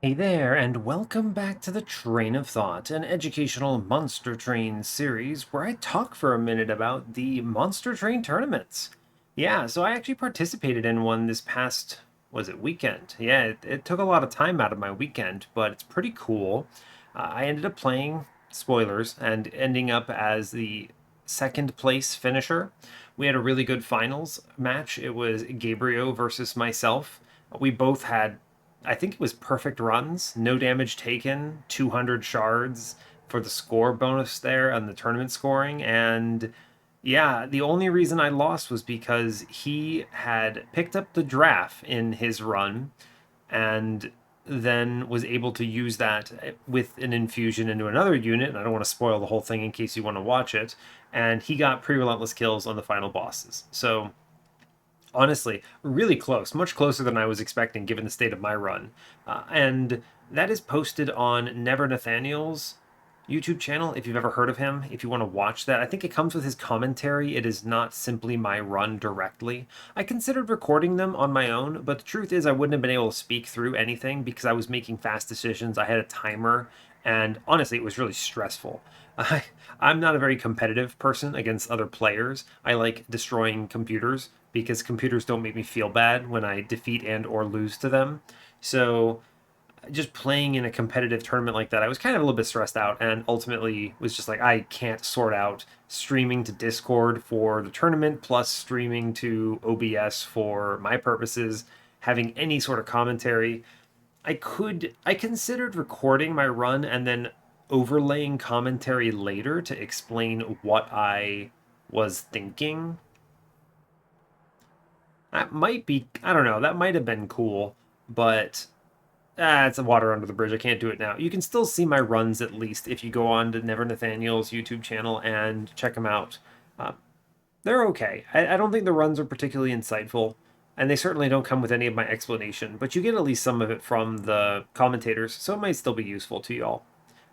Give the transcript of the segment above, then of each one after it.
Hey there, and welcome back to the Train of Thought, an educational Monster Train series where I talk for a minute about the Monster Train tournaments. Yeah, so I actually participated in one this past, was it weekend? Yeah, it took a lot of time out of my weekend, but it's pretty cool. I ended up playing, spoilers, and ending up as the second place finisher. We had a really good finals match. It was Gabriel versus myself. We both had, I think it was perfect runs, no damage taken, 200 shards for the score bonus there on the tournament scoring. And yeah, the only reason I lost was because he had picked up the draft in his run and then was able to use that with an infusion into another unit. And I don't want to spoil the whole thing in case you want to watch it. And he got pre-relentless kills on the final bosses. So honestly, really close, much closer than I was expecting given the state of my run. And that is posted on Never Nathaniel's YouTube channel if you've ever heard of him. If you want to watch that, I think it comes with his commentary. It is not simply my run directly. I considered recording them on my own, but the truth is, I wouldn't have been able to speak through anything because I was making fast decisions. I had a timer, and honestly, it was really stressful. I, I'm not a very competitive person against other players. I like destroying computers because computers don't make me feel bad when I defeat and or lose to them. So just playing in a competitive tournament like that, I was kind of a little bit stressed out and ultimately was just like, I can't sort out streaming to Discord for the tournament plus streaming to OBS for my purposes, having any sort of commentary. I considered recording my run and then overlaying commentary later to explain what I was thinking. That might be, I don't know, that might have been cool, but it's a water under the bridge. I can't do it now. You can still see my runs at least if you go on to Never Nathaniel's YouTube channel and check them out. Uh, they're okay. I don't think the runs are particularly insightful, and they certainly don't come with any of my explanation, but you get at least some of it from the commentators, so it might still be useful to y'all.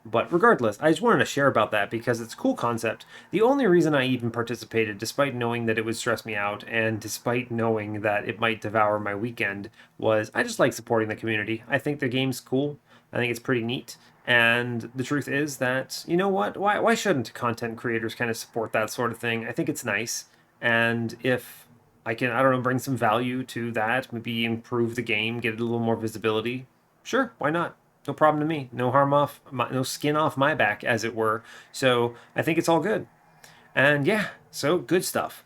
But regardless, I just wanted to share about that because it's a cool concept. The only reason I even participated, despite knowing that it would stress me out and despite knowing that it might devour my weekend, was I just like supporting the community. I think the game's cool. I think it's pretty neat. And the truth is that, you know what? Why shouldn't content creators kind of support that sort of thing? I think it's nice. And if I can, I don't know, bring some value to that, maybe improve the game, get it a little more visibility, sure, why not? No problem to me. No harm off, no skin off my back, as it were. So I think it's all good. And yeah, so good stuff.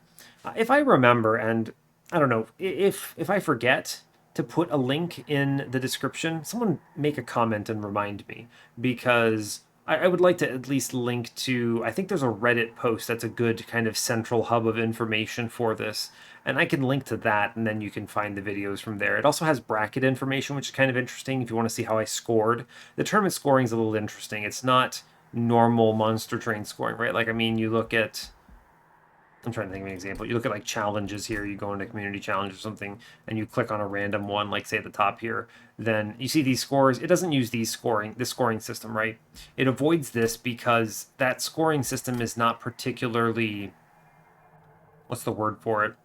If I remember, and I don't know if I forget to put a link in the description, someone make a comment and remind me because I would like to at least link to. I think there's a Reddit post that's a good kind of central hub of information for this, and I can link to that, and then you can find the videos from there. It also has bracket information, which is kind of interesting if you want to see how I scored. The tournament scoring is a little interesting. It's not normal Monster Train scoring, right? Like, I mean, you look at I'm trying to think of an example. You look at like challenges here, you go into community challenge or something, and you click on a random one, like say at the top here, then you see these scores. It doesn't use this scoring system, right? It avoids this because that scoring system is not particularly, what's the word for it?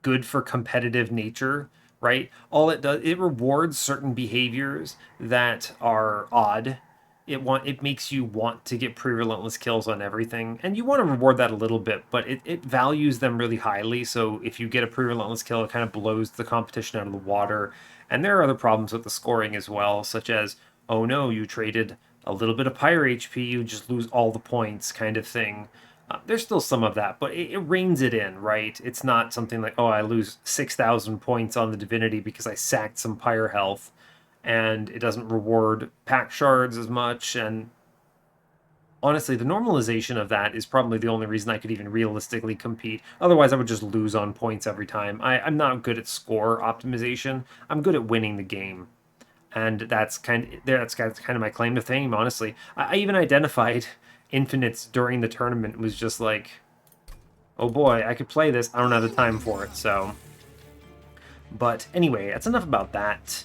Good for competitive nature, right? All it does, it rewards certain behaviors that are odd. It makes you want to get pre-relentless kills on everything, and you want to reward that a little bit, but it values them really highly. So if you get a pre-relentless kill, it kind of blows the competition out of the water. And there are other problems with the scoring as well, such as, oh no, you traded a little bit of pyre HP, you just lose all the points, kind of thing. There's still some of that, but it reins it in, right? It's not something like, oh, I lose 6,000 points on the Divinity because I sacked some pyre health, and it doesn't reward pack shards as much. And honestly, the normalization of that is probably the only reason I could even realistically compete. Otherwise, I would just lose on points every time. I'm not good at score optimization. I'm good at winning the game. And that's kind of my claim to fame, honestly. I even identified infinites during the tournament, was just like, oh boy, I could play this. I don't have the time for it. So, but anyway, that's enough about that.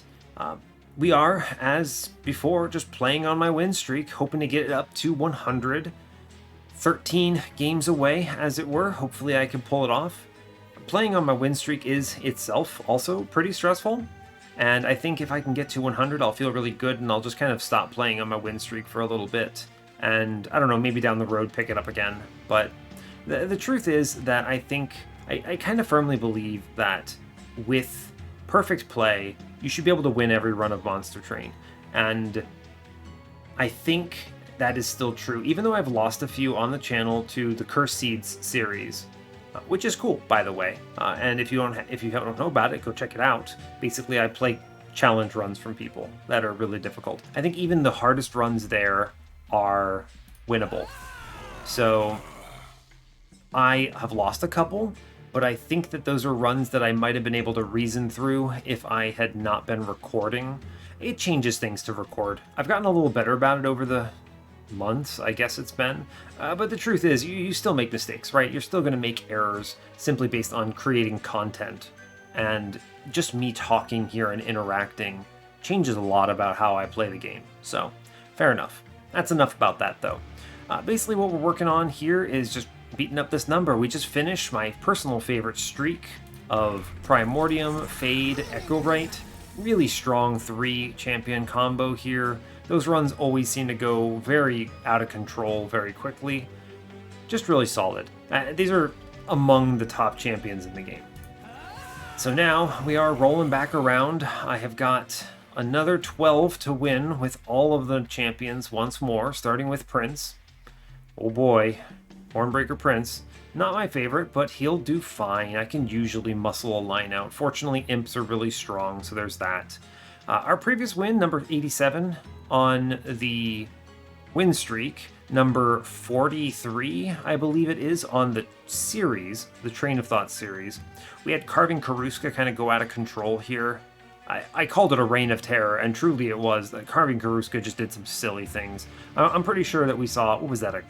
We are, as before, just playing on my win streak, hoping to get it up to 100. 13 games away, as it were. Hopefully I can pull it off. Playing on my win streak is itself also pretty stressful. And I think if I can get to 100, I'll feel really good, and I'll just kind of stop playing on my win streak for a little bit. And I don't know, maybe down the road pick it up again. But the truth is that I think, I kind of firmly believe that with perfect play, you should be able to win every run of Monster Train. And I think that is still true, even though I've lost a few on the channel to the Cursed Seeds series, which is cool, by the way. And if you don't know about it, go check it out. Basically, I play challenge runs from people that are really difficult. I think even the hardest runs there are winnable. So I have lost a couple, but I think that those are runs that I might have been able to reason through if I had not been recording. It changes things to record. I've gotten a little better about it over the months, I guess it's been. But the truth is, you still make mistakes, right? You're still going to make errors simply based on creating content. And just me talking here and interacting changes a lot about how I play the game. So, fair enough. That's enough about that, though. Basically, what we're working on here is just beating up this number. We just finished my personal favorite streak of Primordium, Fade, Echo Right. Really strong 3 champion combo here. Those runs always seem to go very out of control very quickly. Just really solid. These are among the top champions in the game. So now we are rolling back around. I have got another 12 to win with all of the champions once more, starting with Prince. Oh boy, Hornbreaker Prince. Not my favorite, but he'll do fine. I can usually muscle a line out. Fortunately, imps are really strong, so there's that. Our previous win, number 87, on the win streak, number 43, I believe it is, on the series, the Train of Thought series. We had Carving Karuska kind of go out of control here. I called it a reign of terror, and truly it was. That Carving Karuska just did some silly things. I'm pretty sure that we saw, what was that, a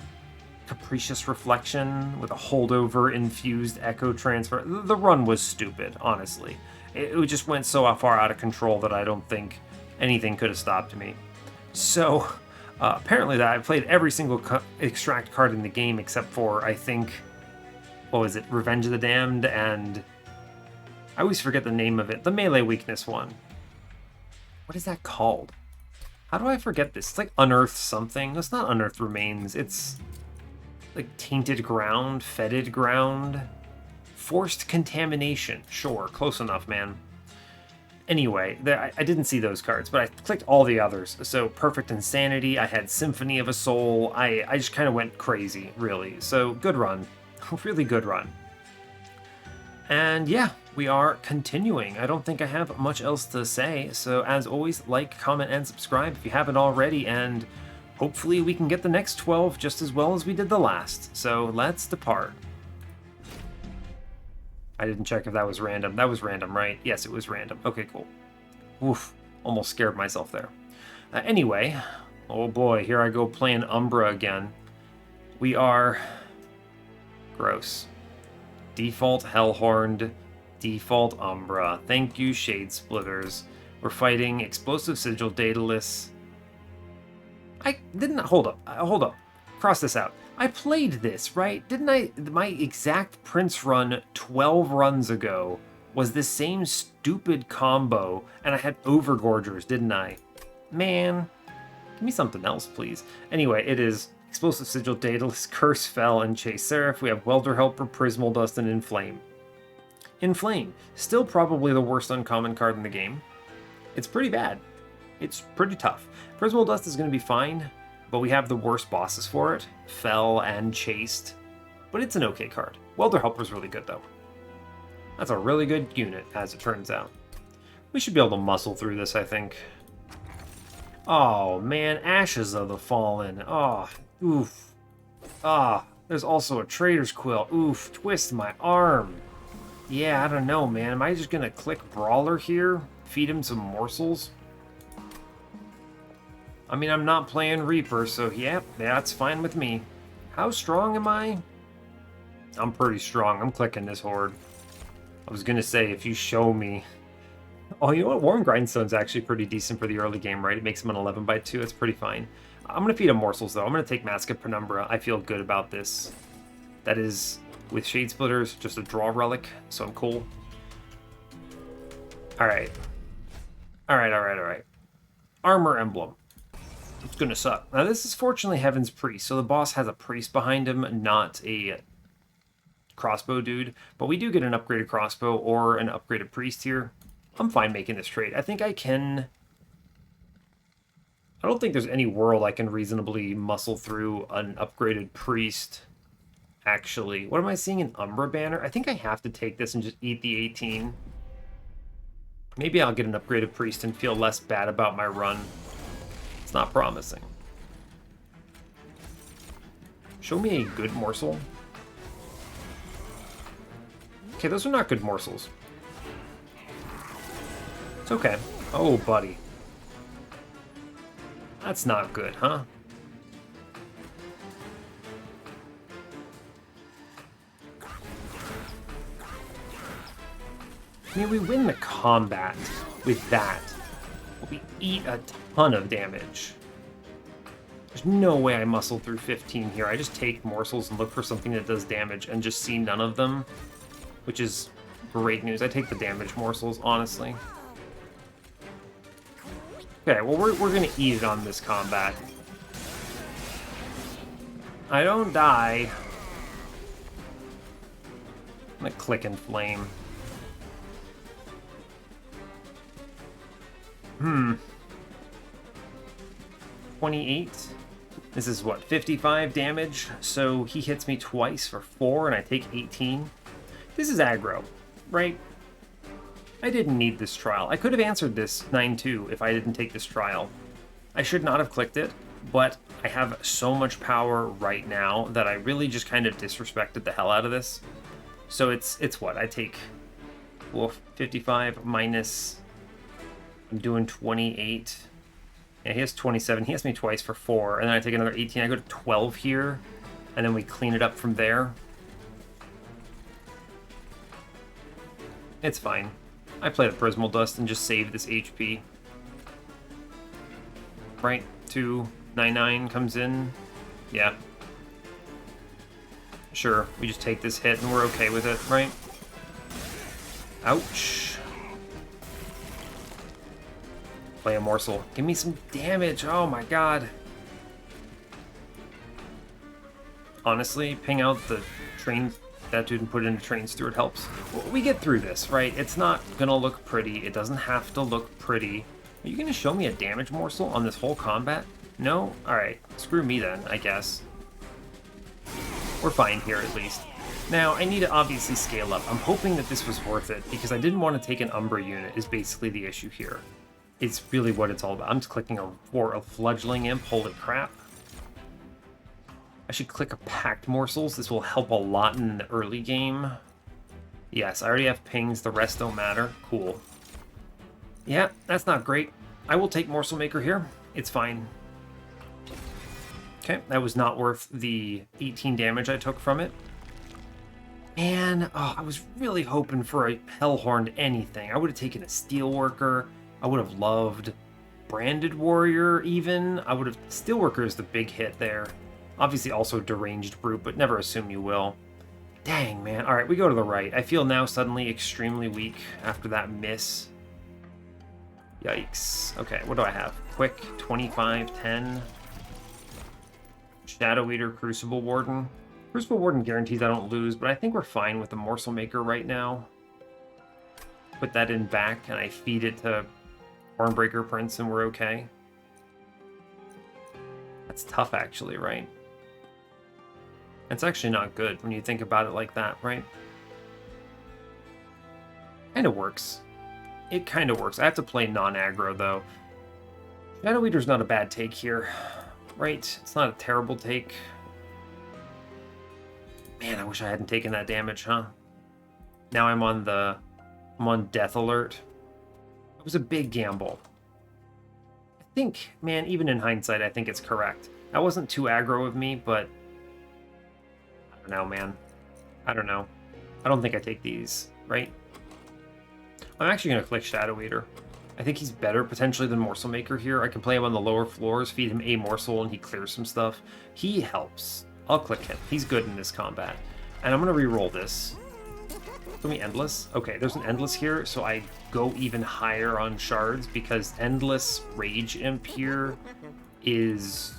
Capricious Reflection with a holdover infused echo transfer. The run was stupid, honestly. It just went so far out of control that I don't think anything could have stopped me. So, apparently that I played every single extract card in the game except for, I think, what was it, Revenge of the Damned, and I always forget the name of it, the melee weakness one. What is that called? How do I forget this? It's like Unearthed something. It's not Unearthed Remains, it's like Tainted Ground, Fetid Ground, Forced Contamination. Sure, close enough, man. Anyway, I didn't see those cards, but I clicked all the others. So Perfect Insanity, I had Symphony of a Soul. I just kind of went crazy, really. So good run. Really good run. And yeah, we are continuing. I don't think I have much else to say. So as always, like, comment, and subscribe if you haven't already. And hopefully we can get the next 12 just as well as we did the last. So let's depart. I didn't check if that was random. That was random, right? Yes, it was random. Okay, cool. Oof, almost scared myself there. Anyway, oh boy, here I go playing Umbra again. We are... gross. Default Hellhorned, default Umbra. Thank you, Shade Splitters. We're fighting Explosive Sigil, Daedalus. I didn't... hold up. Cross this out. I played this, right? Didn't I? My exact Prince run 12 runs ago was this same stupid combo, and I had Overgorgers, didn't I? Man, give me something else, please. Anyway, it is Explosive Sigil, Daedalus, Curse Fell, and Chase Seraph. We have Welder Helper, Prismal Dust, and Inflame. Inflame, still probably the worst uncommon card in the game. It's pretty bad. It's pretty tough. Prismal Dust is going to be fine, but we have the worst bosses for it, Fell and Chased. But it's an okay card. Welder Helper's really good, though. That's a really good unit, as it turns out. We should be able to muscle through this, I think. Oh, man, Ashes of the Fallen. Oh, oof. Ah, there's also a Trader's Quill. Oof, twist my arm. Yeah, I don't know, man. Am I just going to click Brawler here? Feed him some morsels? I mean, I'm not playing Reaper, so yeah, that's fine with me. How strong am I? I'm pretty strong. I'm clicking this horde. I was going to say, if you show me... Oh, you know what? Warm Grindstone's actually pretty decent for the early game, right? It makes him an 11/2. It's pretty fine. I'm going to feed him morsels, though. I'm going to take Mask of Penumbra. I feel good about this. That is, with Shade Splitters, just a draw relic, so I'm cool. Alright. Alright, alright, alright. Armor Emblem. It's gonna suck. Now this is fortunately Heaven's Priest, so the boss has a priest behind him, not a crossbow dude. But we do get an upgraded crossbow or an upgraded priest here. I'm fine making this trade. I think I can... I don't think there's any world I can reasonably muscle through an upgraded priest. Actually, what am I seeing? An Umbra banner? I think I have to take this and just eat the 18. Maybe I'll get an upgraded priest and feel less bad about my run. It's not promising. Show me a good morsel. Okay, those are not good morsels. It's okay. Oh, buddy. That's not good, huh? I mean, we win the combat with that. We eat a ton of damage. There's no way I muscle through 15 here. I just take morsels and look for something that does damage and just see none of them, which is great news. I take the damage morsels, honestly. Okay, well, we're going to eat it on this combat. I don't die. I'm going to click and flame. 28. This is what, 55 damage? So he hits me twice for 4 and I take 18. This is aggro, right? I didn't need this trial. I could have answered this 9-2 if I didn't take this trial. I should not have clicked it, but I have so much power right now that I really just kind of disrespected the hell out of this. So it's what? I take, well, 55 minus... I'm doing 28. Yeah, he has 27. He hits me twice for 4, and then I take another 18. I go to 12 here, and then we clean it up from there. It's fine. I play the Prismal Dust and just save this HP. Right? 299 comes in. Yeah. Sure, we just take this hit and we're okay with it, right? Ouch. Play a morsel. Give me some damage. Oh my god. Honestly, ping out the train that dude and put it into Train Steward helps. We get through this, right? It's not gonna look pretty. It doesn't have to look pretty. Are you gonna show me a damage morsel on this whole combat? No? Alright. Screw me then, I guess. We're fine here at least. Now, I need to obviously scale up. I'm hoping that this was worth it because I didn't want to take an Umbra unit is basically the issue here. It's really what it's all about. I'm just clicking for a Fledgling Imp. Holy crap. I should click a Packed Morsels. This will help a lot in the early game. Yes, I already have pings. The rest don't matter. Cool. Yeah, that's not great. I will take Morsel Maker here. It's fine. Okay, that was not worth the 18 damage I took from it. Man, oh, I was really hoping for a Hellhorned anything. I would have taken a Steelworker. I would have loved Branded Warrior, even. I would have... Steelworker is the big hit there. Obviously also Deranged Brute, but never assume you will. Dang, man. Alright, we go to the right. I feel now suddenly extremely weak after that miss. Yikes. Okay, what do I have? Quick, 25, 10. Shadow Eater, Crucible Warden. Crucible Warden guarantees I don't lose, but I think we're fine with the Morsel Maker right now. Put that in back, and I feed it to Hornbreaker Prince, and we're okay. That's tough, actually, right? It's actually not good when you think about it like that, right? Kind of works. It kind of works. I have to play non-aggro, though. Shadow Eater's not a bad take here, right? It's not a terrible take. Man, I wish I hadn't taken that damage, huh? Now I'm on death alert. It was a big gamble. I think, man, even in hindsight, I think it's correct. That wasn't too aggro of me, but I don't know, man. I don't know. I don't think I take these, right? I'm actually going to click Shadow Eater. I think he's better potentially than Morsel Maker here. I can play him on the lower floors, feed him a morsel, and he clears some stuff. He helps. I'll click him. He's good in this combat. And I'm going to re-roll this. Give me Endless. Okay, there's an Endless here, so I go even higher on shards because Endless Rage Imp here is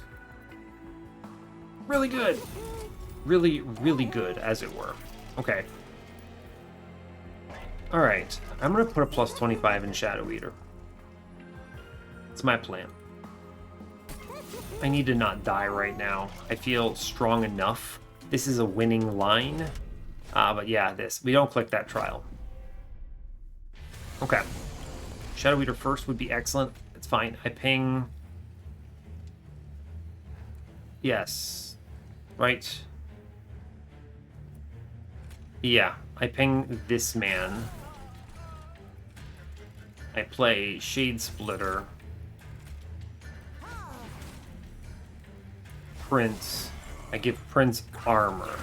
really good. Really, really good, as it were. Okay. Alright, I'm going to put a plus 25 in Shadow Eater. It's my plan. I need to not die right now. I feel strong enough. This is a winning line. But yeah, we don't click that trial. Okay. Shadow Eater first would be excellent. It's fine. I ping... Yes. Right. Yeah, I ping this man. I play Shade Splitter. Prince. I give Prince armor.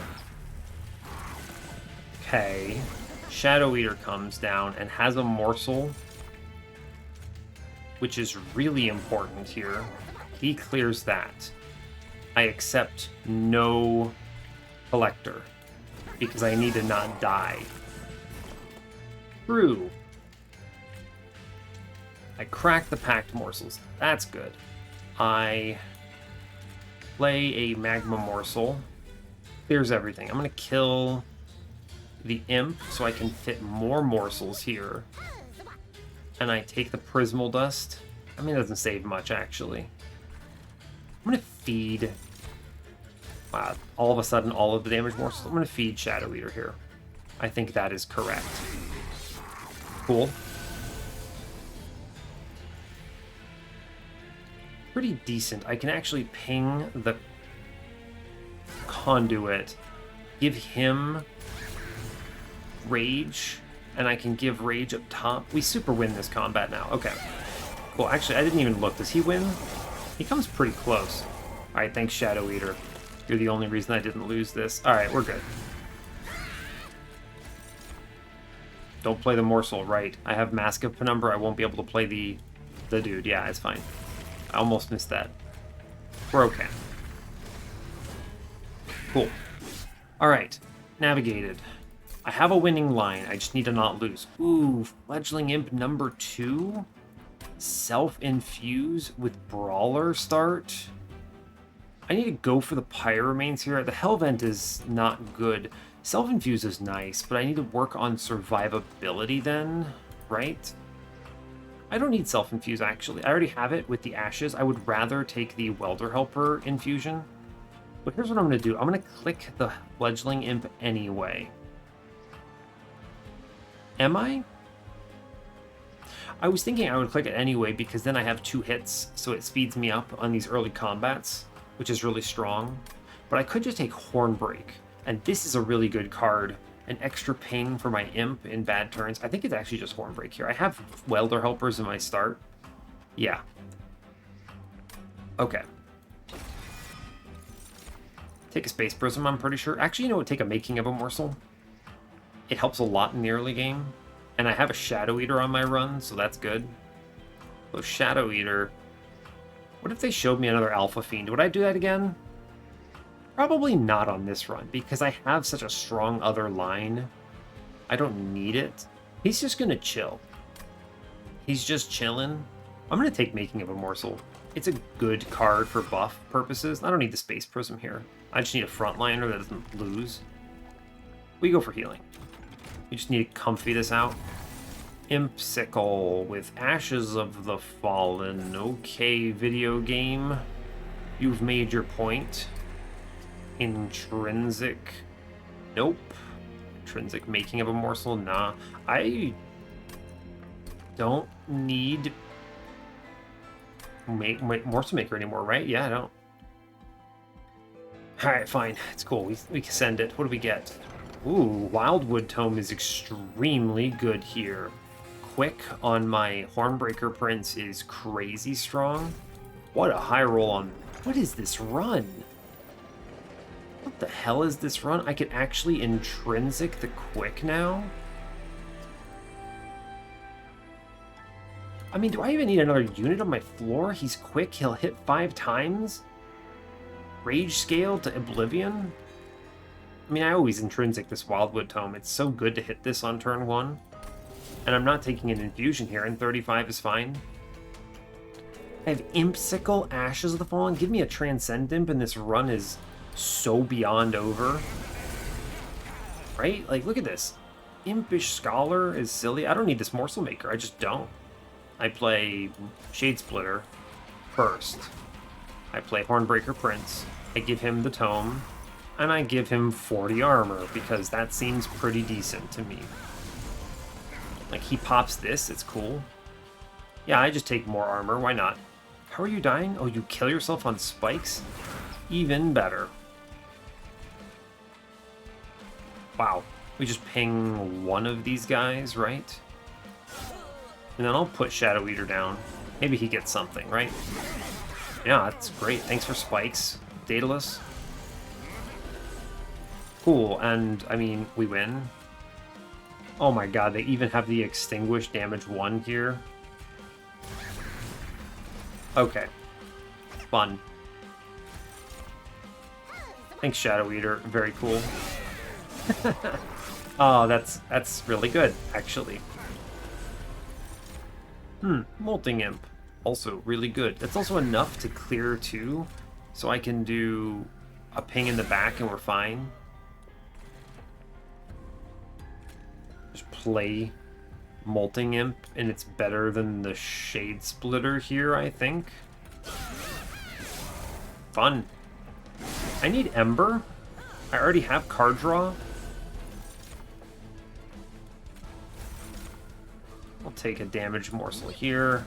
Okay. Shadow Eater comes down and has a morsel, which is really important here. He clears that. I accept no collector because I need to not die. True. I crack the packed morsels. That's good. I play a magma morsel. Clears everything. I'm going to kill the imp so I can fit more morsels here. And I take the prismal dust. I mean, it doesn't save much, actually. I'm going to feed... Wow, all of a sudden, all of the damage morsels. I'm going to feed Shadow Eater here. I think that is correct. Cool. Pretty decent. I can actually ping the conduit, give him rage, and I can give rage up top. We super win this combat now. Okay. Cool. Actually, I didn't even look. Does he win? He comes pretty close. All right, thanks, Shadow Eater. You're the only reason I didn't lose this. All right, we're good. Don't play the morsel, right? I have Mask of Penumbra. I won't be able to play the dude. Yeah, it's fine. I almost missed that. We're okay. Cool. All right, navigated. I have a winning line. I just need to not lose. Ooh, Fledgling Imp number 2. Self-infuse with Brawler start. I need to go for the Pyramanes here. The Hellvent is not good. Self-infuse is nice, but I need to work on survivability then, right? I don't need self-infuse, actually. I already have it with the Ashes. I would rather take the Welder Helper infusion. But here's what I'm going to do. I'm going to click the Fledgling Imp anyway. Am I? I was thinking I would click it anyway because then I have 2 hits, so it speeds me up on these early combats, which is really strong. But I could just take Hornbreak, and this is a really good card. An extra ping for my imp in bad turns. I think it's actually just Hornbreak here. I have Welder Helpers in my start. Yeah. Okay. Take a Space Prism, I'm pretty sure. Actually, you know what? Take a Making of a Morsel. It helps a lot in the early game. And I have a Shadow Eater on my run, so that's good. So Shadow Eater. What if they showed me another Alpha Fiend? Would I do that again? Probably not on this run, because I have such a strong other line. I don't need it. He's just going to chill. He's just chilling. I'm going to take Making of a Morsel. It's a good card for buff purposes. I don't need the Space Prism here. I just need a frontliner that doesn't lose. We go for healing. We just need to comfy this out. Imp Sickle with Ashes of the Fallen. Okay, video game. You've made your point. Intrinsic. Nope. Intrinsic Making of a Morsel. Nah. I don't need Morsel Maker anymore, right? Yeah, I don't. Alright, fine. It's cool. We can send it. What do we get? Ooh, Wildwood Tome is extremely good here. Quick on my Hornbreaker Prince is crazy strong. What a high roll on... What is this run? What the hell is this run? I can actually intrinsic the quick now? I mean, do I even need another unit on my floor? He's quick, he'll hit 5 times? Rage scale to Oblivion? I mean, I always intrinsic this Wildwood Tome. It's so good to hit this on turn 1. And I'm not taking an infusion here, and 35 is fine. I have Imp Sickle, Ashes of the Fallen. Give me a Transcendimp, and this run is so beyond over. Right? Like, look at this. Impish Scholar is silly. I don't need this Morsel Maker. I just don't. I play Shade Splitter first. I play Hornbreaker Prince. I give him the Tome. And I give him 40 armor, because that seems pretty decent to me. Like, he pops this. It's cool. Yeah, I just take more armor. Why not? How are you dying? Oh, you kill yourself on spikes? Even better. Wow. We just ping one of these guys, right? And then I'll put Shadow Eater down. Maybe he gets something, right? Yeah, that's great. Thanks for spikes, Daedalus. Cool, and, I mean, we win. Oh my god, they even have the Extinguish damage 1 here. Okay. Fun. Thanks, Shadow Eater. Very cool. Oh, that's really good, actually. Molting Imp. Also really good. That's also enough to clear 2, so I can do a ping in the back and we're fine. Just play Molting Imp, and it's better than the Shade Splitter here, I think. Fun. I need Ember. I already have card draw. I'll take a damage morsel here.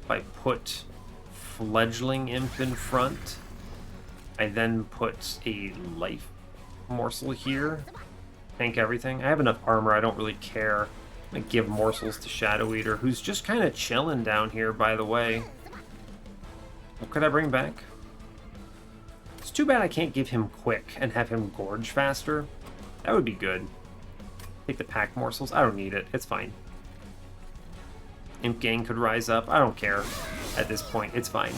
If I put Fledgling Imp in front, I then put a life morsel here. Tank everything. I have enough armor, I don't really care. I'm gonna give morsels to Shadow Eater, who's just kind of chilling down here, by the way. What could I bring back? It's too bad I can't give him quick and have him gorge faster. That would be good. Take the pack morsels. I don't need it. It's fine. Imp Gang could rise up. I don't care at this point. It's fine.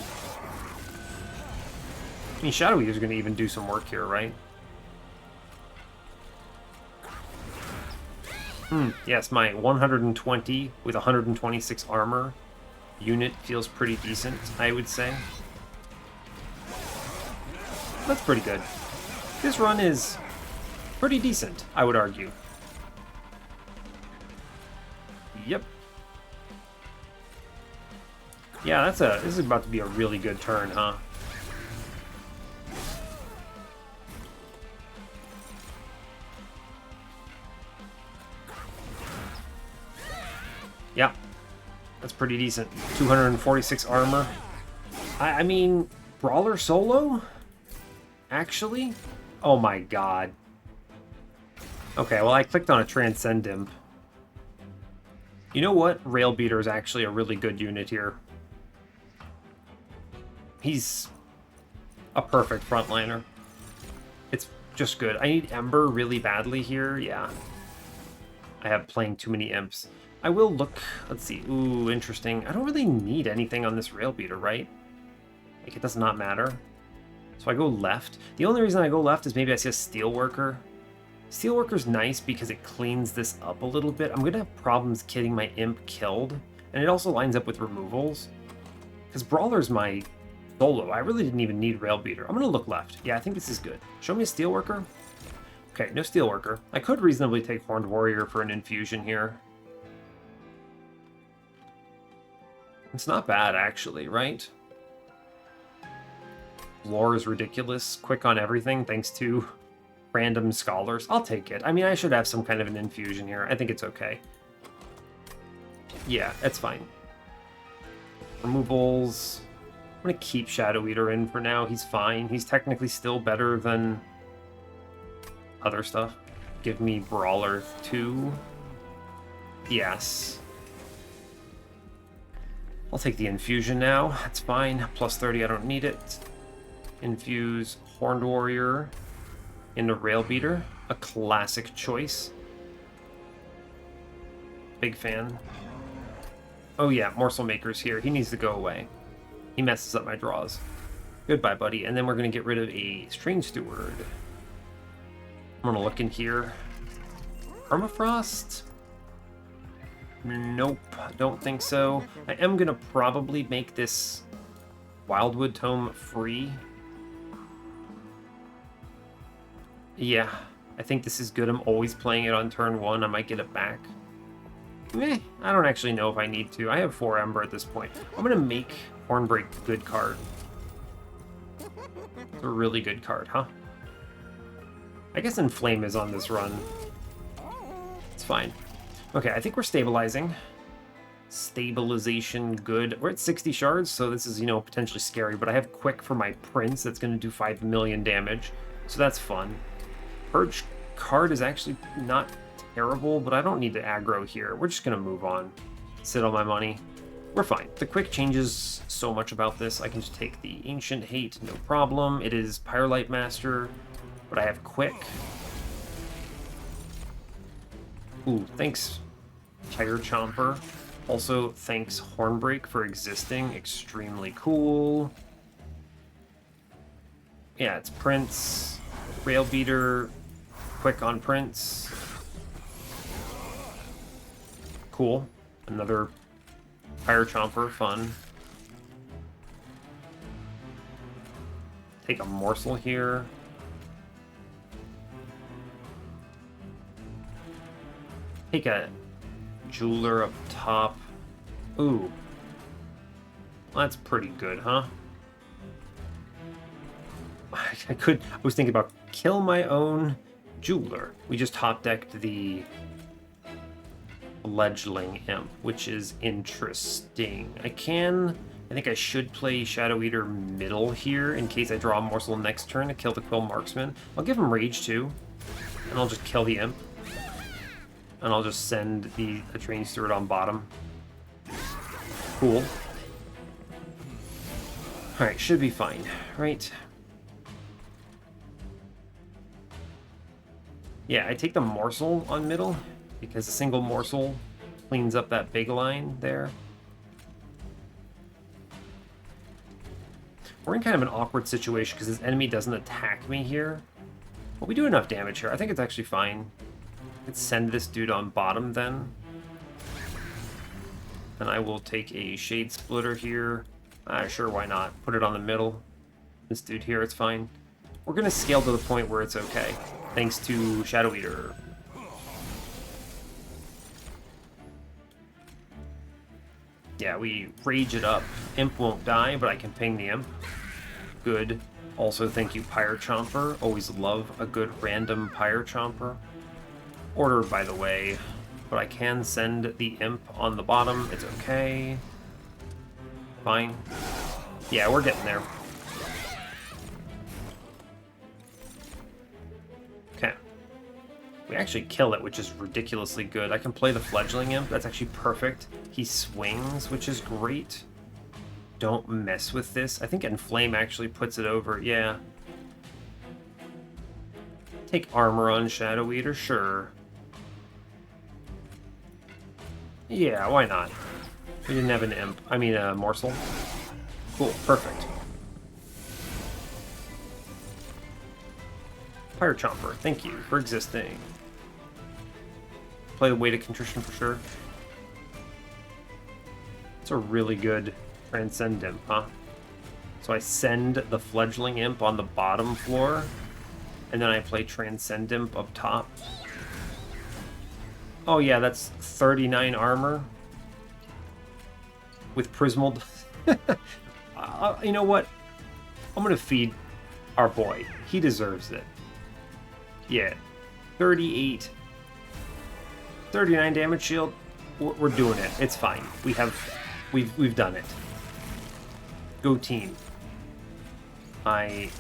I mean, Shadow Eater's going to even do some work here, right? Yes, my 120 with 126 armor unit feels pretty decent, I would say. That's pretty good. This run is pretty decent, I would argue. Yep. Yeah, this is about to be a really good turn, huh? Yeah, that's pretty decent. 246 armor. I mean, Brawler solo? Actually? Oh my god. Okay, well, I clicked on a Transcendimp. You know what? Rail Beater is actually a really good unit here. He's a perfect frontliner. It's just good. I need Ember really badly here. Yeah. I have playing too many imps. I will look... Let's see. Ooh, interesting. I don't really need anything on this Rail Beater, right? Like, it does not matter. So I go left. The only reason I go left is maybe I see a Steelworker. Steelworker's nice because it cleans this up a little bit. I'm going to have problems getting my imp killed. And it also lines up with removals. Because Brawler's my solo. I really didn't even need Rail Beater. I'm going to look left. Yeah, I think this is good. Show me a Steelworker. Okay, no Steelworker. I could reasonably take Horned Warrior for an infusion here. It's not bad, actually, right? Lore is ridiculous. Quick on everything, thanks to random scholars. I'll take it. I mean, I should have some kind of an infusion here. I think it's okay. Yeah, it's fine. Removals. I'm going to keep Shadow Eater in for now. He's fine. He's technically still better than other stuff. Give me Brawler 2. Yes. I'll take the infusion now. That's fine. Plus 30, I don't need it. Infuse Horned Warrior into Rail Beater. A classic choice. Big fan. Oh yeah, Morsel Maker's here. He needs to go away. He messes up my draws. Goodbye, buddy. And then we're going to get rid of a Strange Steward. I'm going to look in here. Permafrost? Nope, don't think so. I am going to probably make this Wildwood Tome free. Yeah, I think this is good. I'm always playing it on turn 1. I might get it back. I don't actually know if I need to. I have 4 Umbra at this point. I'm going to make Hornbreak a good card. It's a really good card, huh? I guess Inflame is on this run. It's fine. Okay, I think we're stabilizing. Stabilization, good. We're at 60 shards, so this is, you know, potentially scary, but I have Quick for my Prince that's going to do 5 million damage, so that's fun. Purge card is actually not terrible, but I don't need to aggro here. We're just going to move on. Sit on my money. We're fine. The Quick changes so much about this. I can just take the Ancient Hate, no problem. It is Pyrelight Master, but I have Quick. Ooh, thanks, Tire Chomper. Also, thanks Hornbreak for existing. Extremely cool. Yeah, it's Prince, Rail Beater, Quick on Prince. Cool. Another Tire Chomper, fun. Take a Morsel here. Take a Jeweler up top. Ooh. That's pretty good, huh? I was thinking about kill my own Jeweler. We just top-decked the Fledgling Imp, which is interesting. I think I should play Shadow Eater middle here in case I draw a Morsel next turn to kill the Quill Marksman. I'll give him Rage too, and I'll just kill the Imp. And I'll just send the Train Steward on bottom. Cool. Alright, should be fine, right? Yeah, I take the Morsel on middle, because a single Morsel cleans up that big line there. We're in kind of an awkward situation, because this enemy doesn't attack me here. But we do enough damage here. I think it's actually fine. Let's send this dude on bottom then. And I will take a Shade Splitter here. Sure, why not? Put it on the middle. This dude here, it's fine. We're going to scale to the point where it's okay. Thanks to Shadow Eater. Yeah, we rage it up. Imp won't die, but I can ping the Imp. Good. Also, thank you, Pyre Chomper. Always love a good random Pyre Chomper. Order, by the way, but I can send the Imp on the bottom. It's okay. Fine. Yeah, we're getting there. Okay. We actually kill it, which is ridiculously good. I can play the Fledgling Imp. That's actually perfect. He swings, which is great. Don't mess with this. I think Inflame actually puts it over. Yeah. Take armor on Shadow Eater, sure. Yeah, why not? We didn't have an Imp. I mean, a Morsel. Cool, perfect. Pyre Chomper, thank you for existing. Play the Weight of Contrition for sure. It's a really good Transcendimp, huh? So I send the Fledgling Imp on the bottom floor, and then I play Transcendimp up top. Oh yeah, that's 39 armor with Prismal. You know what? I'm gonna feed our boy. He deserves it. Yeah, 38, 39 damage shield. We're doing it. It's fine. We've done it. Go team. I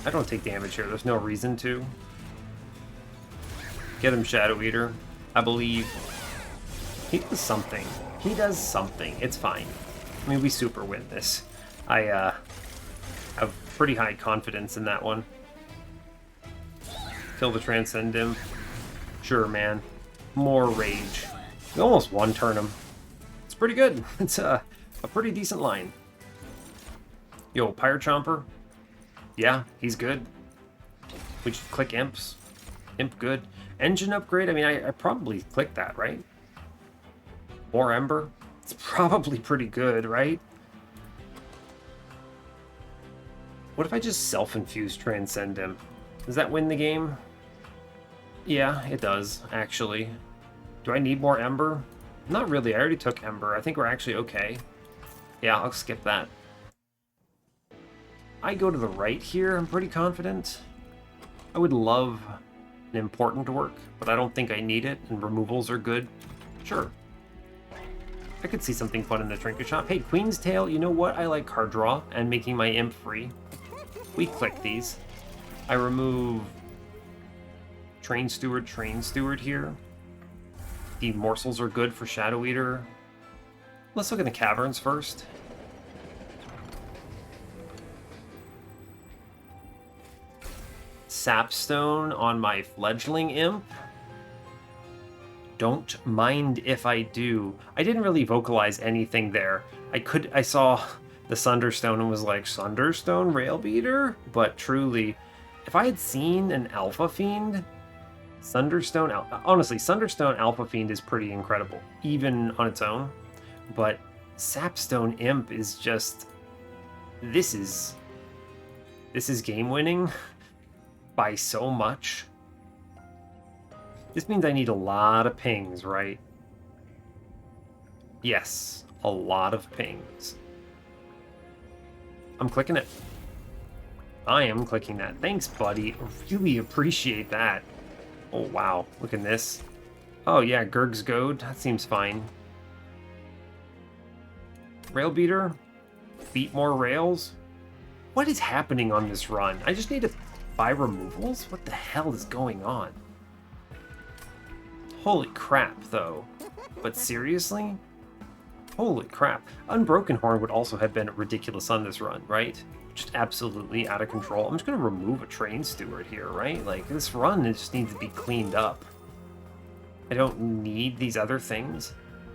don't take damage here. There's no reason to. Get him, Shadow Eater. I believe he does something. He does something. It's fine. I mean, we super win this. I have pretty high confidence in that one. Kill the Transcendimp. Sure, man. More rage. We almost one-turn him. It's pretty good. It's a pretty decent line. Yo, Pyre Chomper. Yeah, he's good. We just click Imps. Imp good. Engine upgrade, I mean, I probably clicked that, right? More Ember. It's probably pretty good, right? What if I just self-infuse Transcendimp? Does that win the game? Yeah, it does, actually. Do I need more Ember? Not really, I already took Ember. I think we're actually okay. Yeah, I'll skip that. I go to the right here, I'm pretty confident. I would love an important work, but I don't think I need it, and removals are good. Sure. I could see something fun in the trinket shop. Hey, Queen's Tail, you know what? I like card draw and making my imp free. We click these. I remove Train Steward here. The morsels are good for Shadow Eater. Let's look at the caverns first. Sapstone on my fledgling imp. Don't mind if I do. I didn't really vocalize anything there. I saw the Sunderstone and was like, Sunderstone Railbeater? But truly, if I had seen an Alpha Fiend, honestly, Sunderstone Alpha Fiend is pretty incredible, even on its own. But Sapstone Imp is just, this is game winning by so much. This means I need a lot of pings, right? Yes, a lot of pings. I'm clicking it. I am clicking that. Thanks, buddy. Really appreciate that. Oh, wow. Look at this. Oh, yeah, Gurg's Goad. That seems fine. Rail Beater. Beat more rails. What is happening on this run? I just need to buy removals? What the hell is going on? Holy crap, though. But seriously? Holy crap. Unbroken Horn would also have been ridiculous on this run, right? Just absolutely out of control. I'm just going to remove a Train Steward here, right? Like, this run just needs to be cleaned up. I don't need these other things.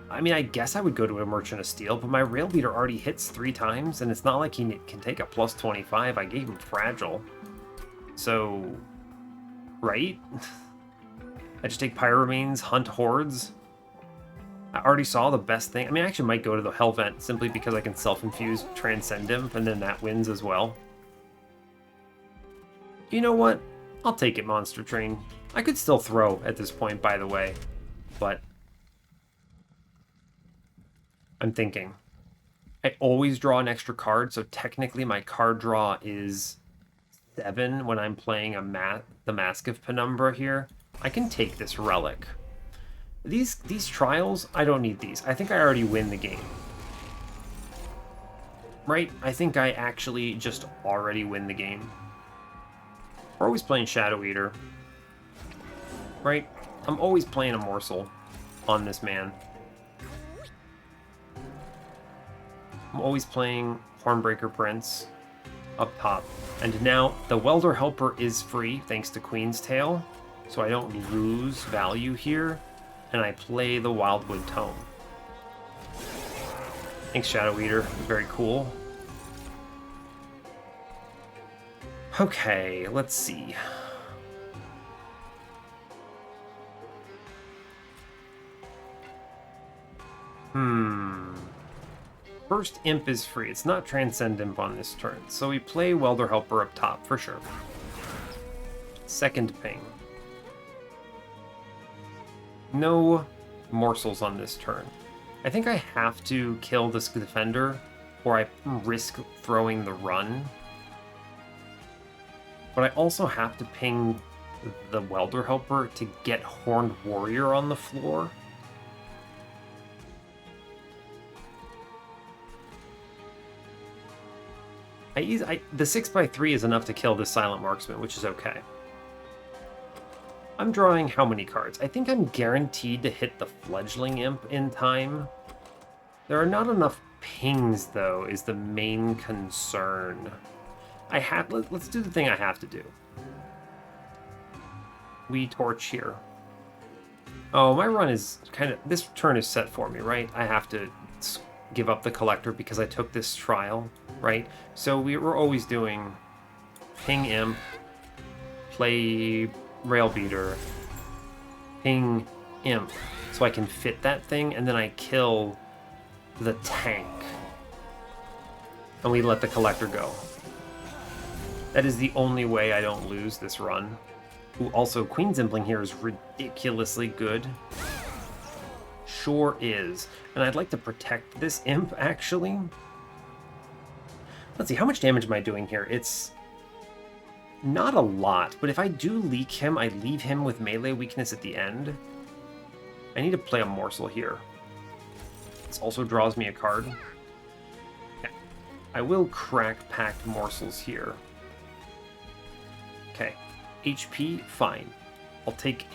I mean, I guess I would go to a Merchant of Steel, but my Rail Beater already hits 3 times, and it's not like he can take a plus 25. I gave him Fragile. So, right? I just take Pyramanes, hunt Hordes. I already saw the best thing. I mean, I actually might go to the Hellvent simply because I can self-infuse Transcendimp, and then that wins as well. You know what? I'll take it, Monster Train. I could still throw at this point, by the way, but I'm thinking. I always draw an extra card, so technically my card draw is 7 when I'm playing the Mask of Penumbra here. I can take this relic. These trials, I don't need these. I think I already win the game. Right? I think I actually just already win the game. We're always playing Shadow Eater. Right? I'm always playing a morsel on this man. I'm always playing Hornbreaker Prince up top. And now the Welder Helper is free thanks to Queen's Tail, so I don't lose value here, and I play the Wildwood Tome. Thanks, Shadow Eater. Very cool. Okay, let's see. First Imp is free. It's not Transcendimp on this turn, so we play Welder Helper up top for sure. Second ping. No morsels on this turn. I think I have to kill this defender, or I risk throwing the run. But I also have to ping the Welder Helper to get Horned Warrior on the floor. The 6x3 is enough to kill this Silent Marksman, which is okay. I'm drawing how many cards? I think I'm guaranteed to hit the Fledgling Imp in time. There are not enough pings, though, is the main concern. Let's do the thing I have to do. We torch here. Oh, my run is this turn is set for me, right? I have to give up the collector because I took this trial, right? So we were always doing ping imp, play rail beater, ping imp, so I can fit that thing, and then I kill the tank. And we let the collector go. That is the only way I don't lose this run. Ooh, also, Queen's Impling here is ridiculously good. Sure is. And I'd like to protect this imp, actually. Let's see, how much damage am I doing here? It's not a lot, but if I do leak him, I leave him with melee weakness at the end. I need to play a morsel here. This also draws me a card. Okay. I will crack packed morsels here. Okay. HP, fine. I'll take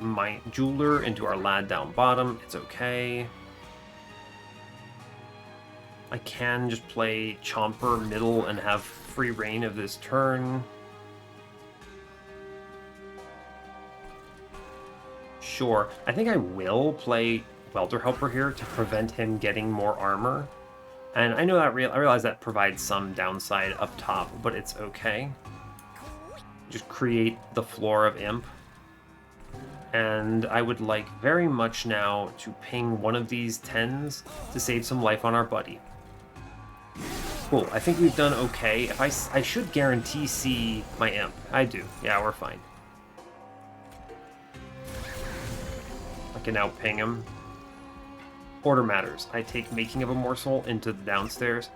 my jeweler into our lad down bottom. It's okay. I can just play Chomper middle and have free reign of this turn. Sure. I think I will play Welder Helper here to prevent him getting more armor. And I know that I realize that provides some downside up top, but it's okay. Just create the floor of Imp. And I would like very much now to ping one of these 10s to save some life on our buddy. Cool, I think we've done okay. If I should guarantee see my Imp. I do. Yeah, we're fine. I can now ping him. Order matters. I take Making of a Morsel into the downstairs.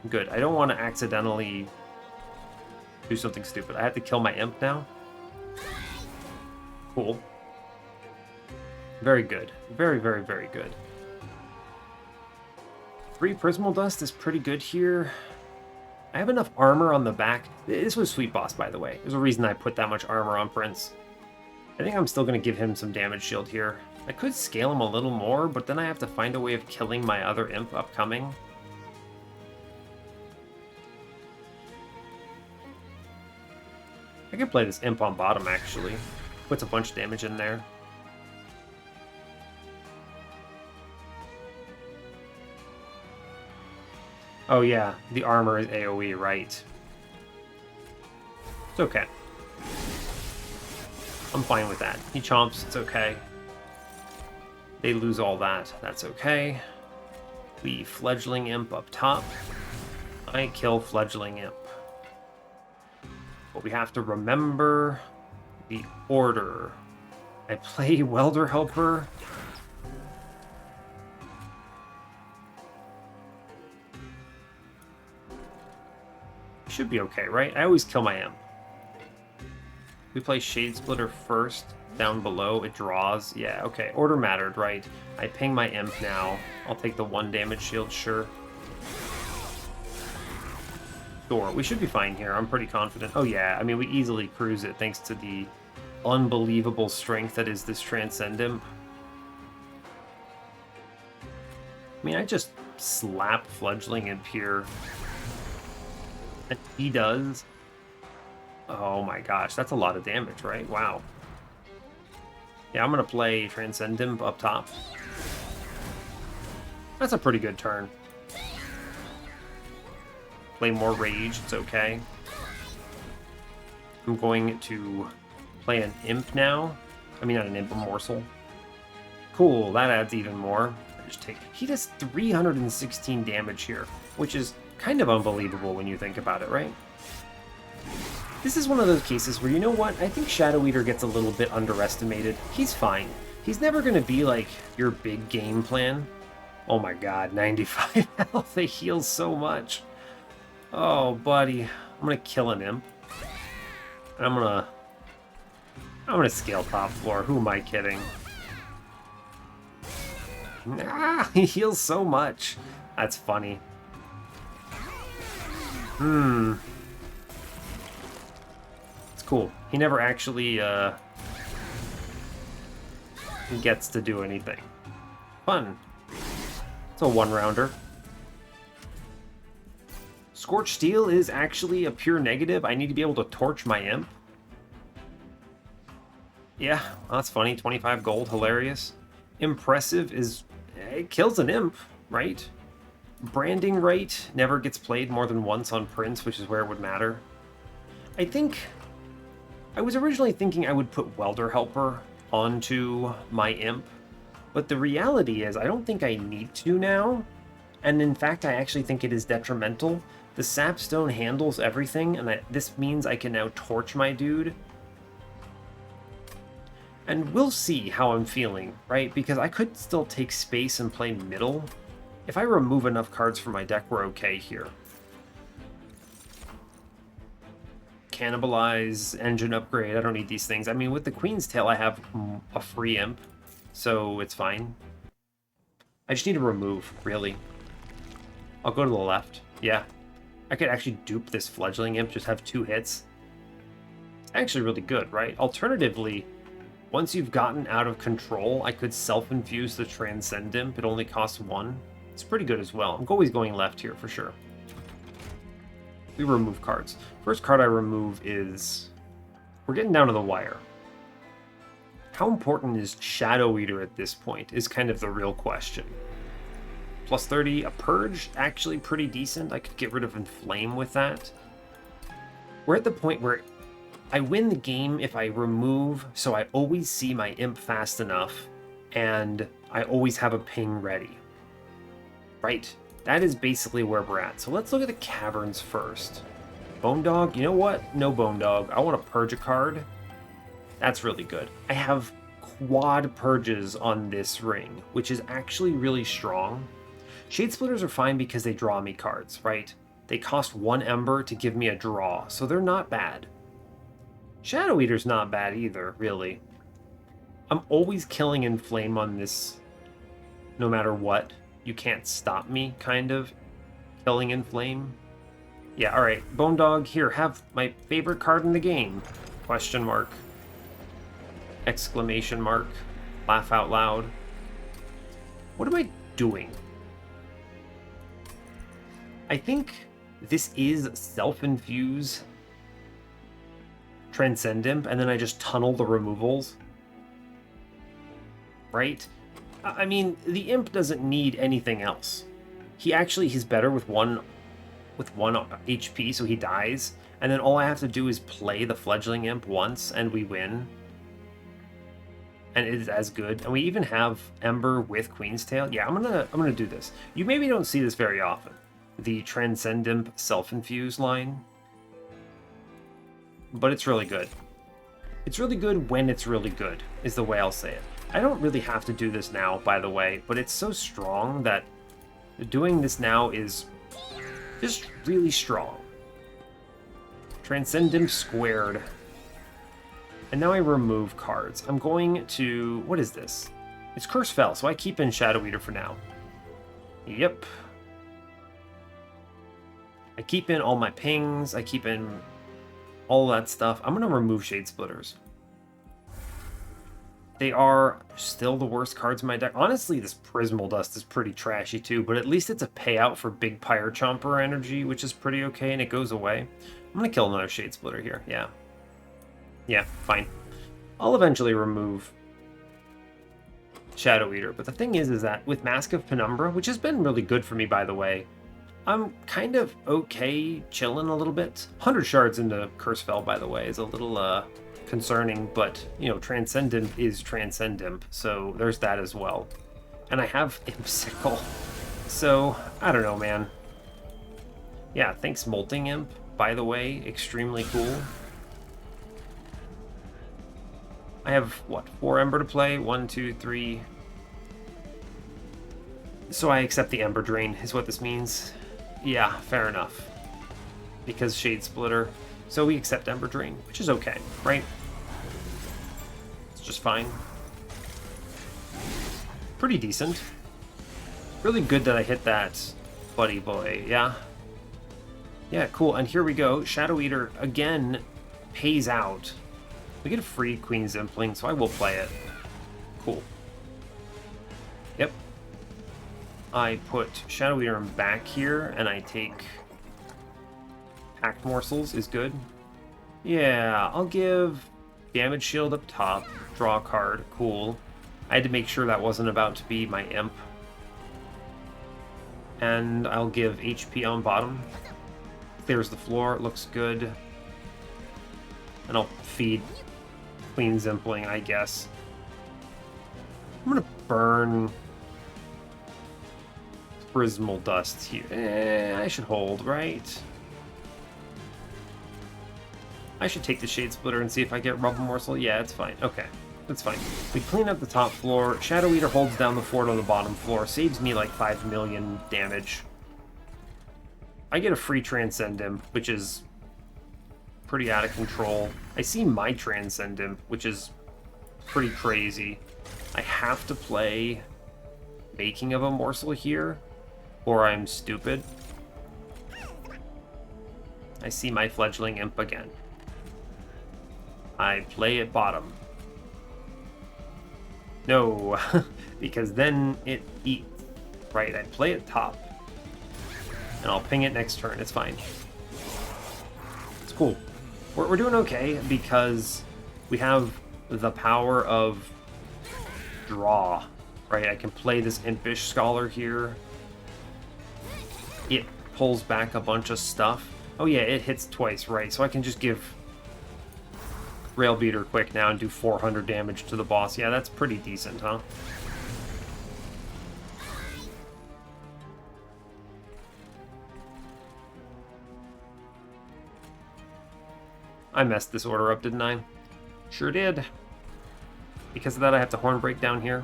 Good. I don't want to accidentally do something stupid. I have to kill my Imp now. Cool. Very good. Very, very, very good. 3 Prismal Dust is pretty good here. I have enough armor on the back. This was Sweet Boss, by the way. There's a reason I put that much armor on Prince. I think I'm still going to give him some damage shield here. I could scale him a little more, but then I have to find a way of killing my other Imp upcoming. I could play this Imp on bottom, actually. Puts a bunch of damage in there. Oh yeah, the armor is AoE, right. It's okay. I'm fine with that. He chomps, it's okay. They lose all that, that's okay. We Fledgling Imp up top. I kill Fledgling Imp. But we have to remember the order. I play Welder Helper. Should be okay, right? I always kill my Imp. We play Shade Splitter first, down below, it draws. Yeah, okay, order mattered, right? I ping my Imp now. I'll take the 1 damage shield, sure. Sure, we should be fine here. I'm pretty confident. Oh yeah, I mean, we easily cruise it thanks to the unbelievable strength that is this Transcendimp. I mean, I just slap Fledgling Imp here. And he does. Oh my gosh, that's a lot of damage, right? Wow. Yeah, I'm going to play Transcendimp up top. That's a pretty good turn. Play more Rage, it's okay. I'm going to play an Imp now. I mean, not an Imp, a Morsel. Cool, that adds even more. I just take... He does 316 damage here, which is kind of unbelievable when you think about it, right? This is one of those cases where, you know what, I think Shadow Eater gets a little bit underestimated. He's fine. He's never going to be like your big game plan. Oh my god, 95 health, they heal so much. Oh, buddy. I'm going to kill an Imp. And I'm going to scale top floor. Who am I kidding? Ah, he heals so much. That's funny. It's cool. He never actually gets to do anything. Fun. It's a 1-rounder. Scorched Steel is actually a pure negative. I need to be able to torch my Imp. Yeah, that's funny. 25 gold, hilarious. Impressive is... It kills an Imp, right? Branding right never gets played more than once on Prince, which is where it would matter. I think I was originally thinking I would put Welder Helper onto my Imp, but the reality is I don't think I need to now, and in fact I actually think it is detrimental. The Sapstone handles everything, and this means I can now torch my dude. And we'll see how I'm feeling, right? Because I could still take space and play middle. If I remove enough cards from my deck, we're okay here. Cannibalize, engine upgrade, I don't need these things. I mean, with the Queen's Tail, I have a free Imp, so it's fine. I just need to remove, really. I'll go to the left. Yeah. I could actually dupe this Fledgling Imp, just have 2 hits. It's actually really good, right? Alternatively, once you've gotten out of control, I could self-infuse the Transcendimp. It only costs 1. It's pretty good as well. I'm always going left here for sure. We remove cards. First card I remove is... We're getting down to the wire. How important is Shadow Eater at this point is kind of the real question. Plus 30, a Purge, actually pretty decent. I could get rid of Inflame with that. We're at the point where I win the game if I remove, so I always see my Imp fast enough, and I always have a ping ready. Right, that is basically where we're at. So let's look at the Caverns first. Bone Dog, you know what? No Bone Dog. I want to purge a card. That's really good. I have quad purges on this ring, which is actually really strong. Shade Splitters are fine because they draw me cards, right? They cost 1 Ember to give me a draw, so they're not bad. Shadow Eater's not bad either, really. I'm always killing Inflame on this no matter what. You can't stop me, kind of. Killing Inflame. Yeah, alright. Bone Dog, here, have my favorite card in the game. Question mark. Exclamation mark. Laugh out loud. What am I doing? I think this is self-infuse Transcendimp, and then I just tunnel the removals. Right? I mean, the Imp doesn't need anything else. He's better with one HP, so he dies, and then all I have to do is play the Fledgling Imp once, and we win. And it is as good. And we even have Ember with Queen's Tail. Yeah, I'm gonna do this. You maybe don't see this very often. The Transcendimp self-infuse line. But it's really good. It's really good when it's really good, is the way I'll say it. I don't really have to do this now, by the way, but it's so strong that doing this now is just really strong. Transcendimp squared. And now I remove cards. I'm going to... What is this? It's Curse Fell, so I keep in Shadow Eater for now. Yep. I keep in all my pings. I keep in all that stuff. I'm going to remove Shade Splitters. They are still the worst cards in my deck. Honestly, this Prismal Dust is pretty trashy too, but at least it's a payout for big Pyre Chomper energy, which is pretty okay, and it goes away. I'm going to kill another Shade Splitter here, yeah. Yeah, fine. I'll eventually remove Shadow Eater, but the thing is that with Mask of Penumbra, which has been really good for me, by the way, I'm kind of okay chilling a little bit. 100 shards into Cursefell, by the way, is a little concerning, but, you know, Transcendimp is Transcendimp, so there's that as well. And I have Imp Sickle, so I don't know, man. Yeah, thanks Molting Imp, by the way, extremely cool. I have, what, 4 Ember to play? 1, 2, 3. So I accept the Ember Drain, is what this means. Yeah, fair enough. Because Shade Splitter. So we accept Ember Drain, which is okay, right? It's just fine. Pretty decent. Really good that I hit that Buddy Boy, yeah? Yeah, cool, and here we go. Shadow Eater, again, pays out. We get a free Queen's Impling, so I will play it. Cool. Yep. I put Shadow Eater back here, and I take Packed Morsels is good. Yeah, I'll give Damage Shield up top, draw a card, cool. I had to make sure that wasn't about to be my Imp. And I'll give HP on bottom. Clears the floor, looks good. And I'll feed Queen Zimpling, I guess. I'm gonna burn Prismal Dust here. I should hold, right? I should take the Shade Splitter and see if I get Rubble Morsel. Yeah, it's fine. Okay, that's fine. We clean up the top floor. Shadow Eater holds down the fort on the bottom floor. Saves me like 5 million damage. I get a free Transcendimp, which is pretty out of control. I see my Transcendimp, which is pretty crazy. I have to play Making of a Morsel here, or I'm stupid. I see my Fledgling Imp again. I play at bottom. No, because then it eats. Right, I play at top. And I'll ping it next turn, it's fine. It's cool. We're doing okay because we have the power of draw, right? I can play this Impish Scholar here. It pulls back a bunch of stuff. Oh yeah, it hits twice, right? So I can just give Rail Beater quick now and do 400 damage to the boss. Yeah, that's pretty decent, huh? I messed this order up, didn't I? Sure did. Because of that, I have to Horn Break down here.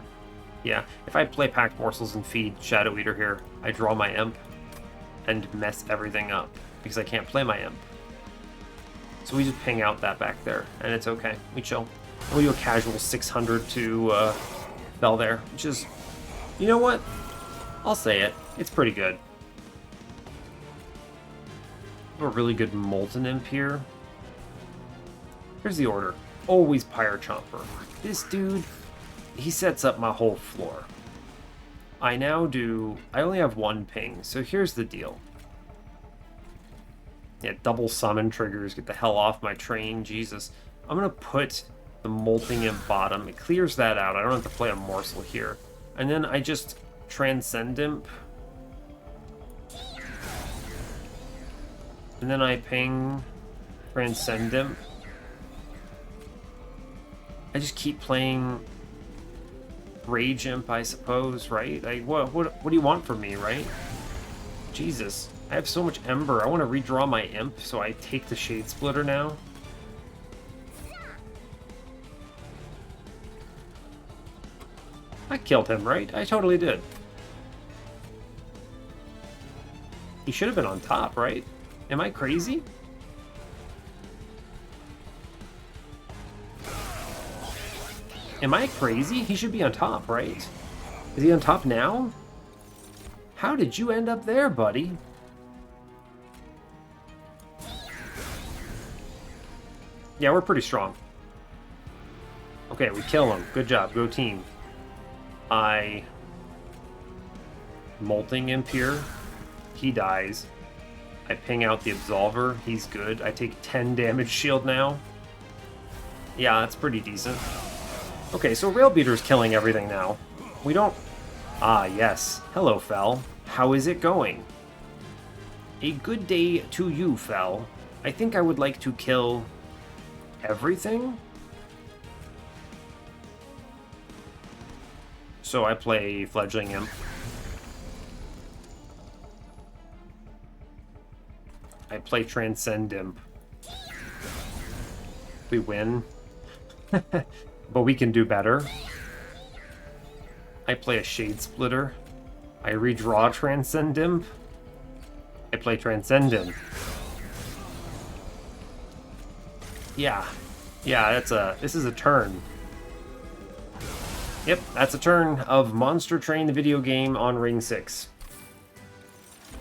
Yeah, if I play Packed Morsels and feed Shadow Eater here, I draw my Imp and mess everything up because I can't play my Imp. So we just ping out that back there, and it's okay. We chill. And we do a casual 600 to Fell there, which is, you know what? I'll say it. It's pretty good. A really good Molten Imp here. Here's the order. Always Pyre Chomper. This dude, he sets up my whole floor. I only have one ping, so here's the deal. Yeah, double summon triggers, get the hell off my train, Jesus. I'm gonna put the Molting Imp bottom. It clears that out. I don't have to play a Morsel here. And then I just Transcendimp. And then I ping Transcendimp. I just keep playing Rage Imp, I suppose, right? Like, what do you want from me, right? Jesus, I have so much Ember. I want to redraw my Imp, so I take the Shade Splitter now. I killed him, right? I totally did. He should have been on top, right? Am I crazy? Am I crazy? He should be on top, right? Is he on top now? How did you end up there, buddy? Yeah, we're pretty strong. Okay, we kill him. Good job. Go team. I Molting Imp here. He dies. I ping out the Absolver. He's good. I take 10 damage shield now. Yeah, that's pretty decent. Okay, so Rail Beater's killing everything now. We don't... Ah, yes. Hello, Fel. How is it going? A good day to you, Fel. I think I would like to kill everything. So I play Fledgling Imp. I play Transcendimp. We win. But we can do better. I play a Shade Splitter. I redraw Transcendimp. I play Transcendimp. Yeah. Yeah, this is a turn. Yep, that's a turn of Monster Train the video game on Ring 6.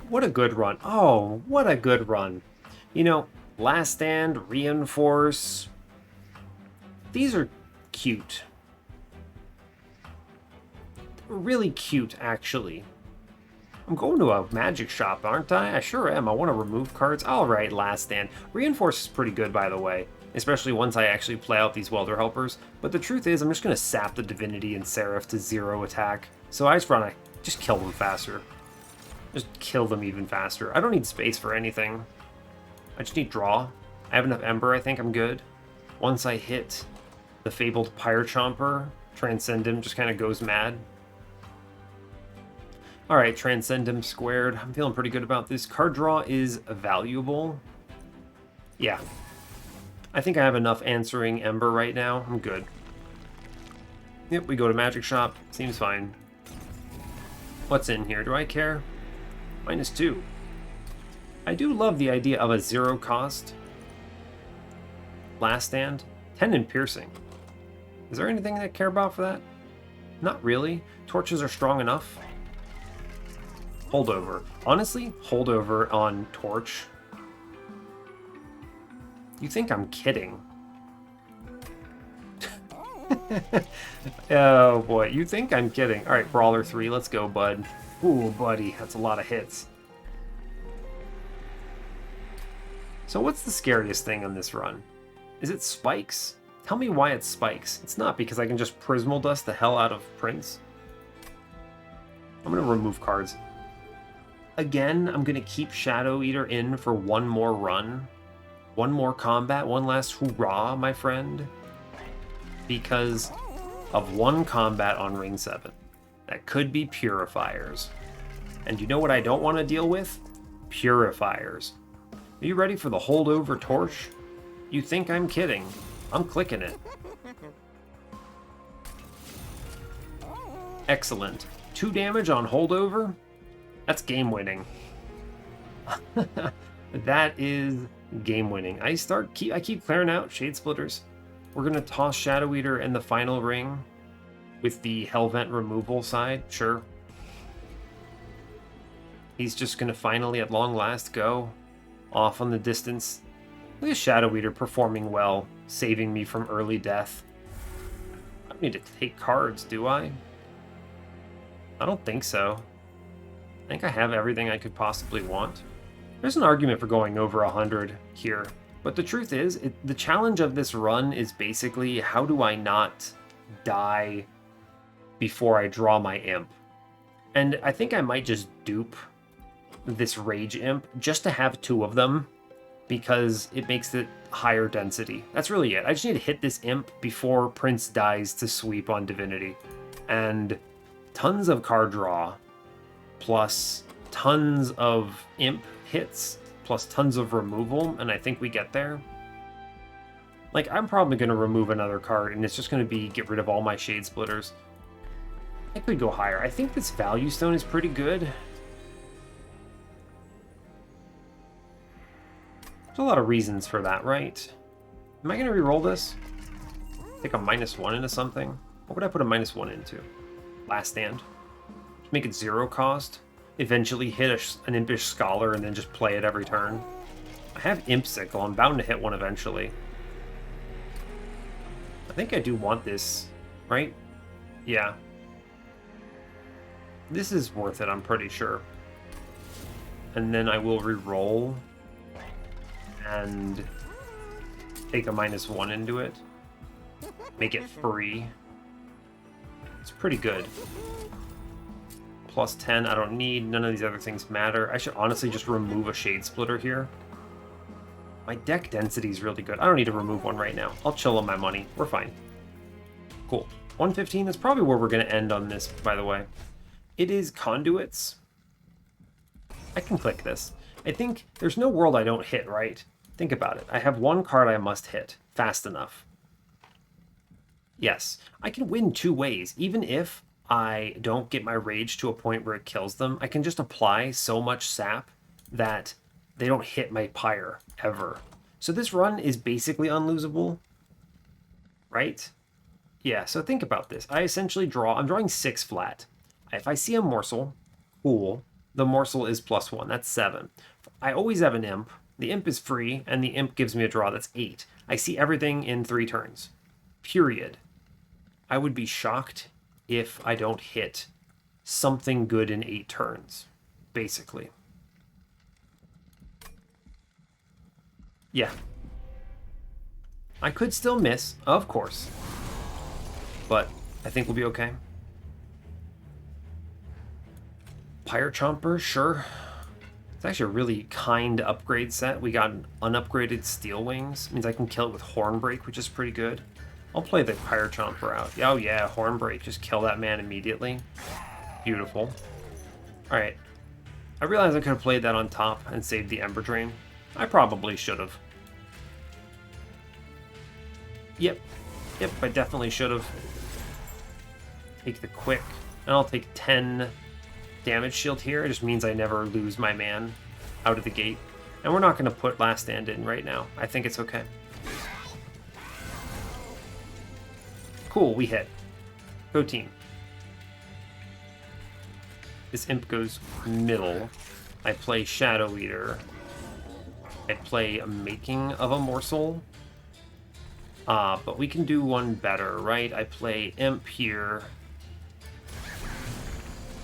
What a good run. Oh, what a good run. You know, Last Stand, Reinforce. These are cute. Really cute, actually. I'm going to a magic shop, aren't I? I sure am. I want to remove cards. Alright, Last Stand. Reinforce is pretty good, by the way. Especially once I actually play out these Welder Helpers. But the truth is, I'm just going to sap the Divinity and Seraph to 0 attack. So I just kill them faster. Just kill them even faster. I don't need space for anything. I just need draw. I have enough Ember, I think I'm good. Once I hit the fabled Pyre Chomper, Transcendimp just kind of goes mad. Alright, Transcendimp squared. I'm feeling pretty good about this. Card draw is valuable. Yeah. I think I have enough answering Ember right now. I'm good. Yep, we go to Magic Shop. Seems fine. What's in here? Do I care? -2. I do love the idea of a 0 cost. Last Stand. 10 in Piercing. Is there anything I care about for that? Not really. Torches are strong enough. Holdover. Honestly, holdover on Torch. You think I'm kidding? Oh boy, you think I'm kidding. Alright, Brawler 3, let's go, bud. Ooh, buddy, that's a lot of hits. So what's the scariest thing on this run? Is it spikes? Tell me why it's spikes. It's not because I can just Prismal Dust the hell out of Prince. I'm gonna remove cards. Again, I'm gonna keep Shadow Eater in for one more run. One more combat, one last hurrah, my friend. Because of one combat on Ring 7. That could be Purifiers. And you know what I don't want to deal with? Purifiers. Are you ready for the holdover Torch? You think I'm kidding? I'm clicking it. Excellent. 2 damage on holdover? That's game winning. That is game winning. I keep clearing out Shade Splitters. We're gonna toss Shadow Eater in the final ring with the Hellvent removal side, sure. He's just gonna finally, at long last, go off on the distance. Look at Shadow Eater performing well, saving me from early death. I don't need to take cards, do I? I don't think so. I think I have everything I could possibly want. There's an argument for going over 100 here. But the truth is, the challenge of this run is basically, how do I not die before I draw my Imp? And I think I might just dupe this Rage Imp just to have 2 of them, because it makes it higher density. That's really it. I just need to hit this Imp before Prince dies to sweep on Divinity. And tons of card draw, plus tons of Imp hits, plus tons of removal, and I think we get there. Like, I'm probably going to remove another card, and it's just going to be get rid of all my Shade Splitters. I could go higher. I think this Value Stone is pretty good. There's a lot of reasons for that, right? Am I going to re-roll this? Take a -1 into something? What would I put a -1 into? Last Stand. Make it 0 cost. Eventually hit an Impish Scholar and then just play it every turn. I have Imp Sickle. I'm bound to hit one eventually. I think I do want this, right? Yeah. This is worth it, I'm pretty sure. And then I will re-roll and take a -1 into it. Make it free. It's pretty good. Plus 10, I don't need. None of these other things matter. I should honestly just remove a Shade Splitter here. My deck density is really good. I don't need to remove one right now. I'll chill on my money. We're fine. Cool. 115 is probably where we're going to end on this, by the way. It is Conduits. I can click this. I think there's no world I don't hit, right? Think about it. I have one card I must hit fast enough. Yes, I can win 2 ways, even if I don't get my Rage to a point where it kills them. I can just apply so much sap that they don't hit my Pyre, ever. So this run is basically unlosable, right? Yeah, so think about this. I essentially I'm drawing 6 flat. If I see a Morsel, cool. The Morsel is +1, that's 7. I always have an Imp. The Imp is free, and the Imp gives me a draw, that's 8. I see everything in 3 turns. Period. I would be shocked if I don't hit something good in 8 turns, basically. Yeah. I could still miss, of course, but I think we'll be okay. Pyre Chomper, sure. It's actually a really kind upgrade set. We got an unupgraded Steel Wings. Means I can kill it with Hornbreak, which is pretty good. I'll play the Pyre Chomper out. Oh yeah, Hornbreak. Just kill that man immediately. Beautiful. Alright. I realized I could have played that on top and saved the Ember Drain. I probably should have. Yep, I definitely should have. Take the quick, and I'll take 10 damage shield here. It just means I never lose my man out of the gate. And we're not going to put Last Stand in right now. I think it's okay. Cool, we hit. Go team. This imp goes middle. I play Shadow Eater. I play a Making of a Morsel. But we can do one better, right? I play imp here.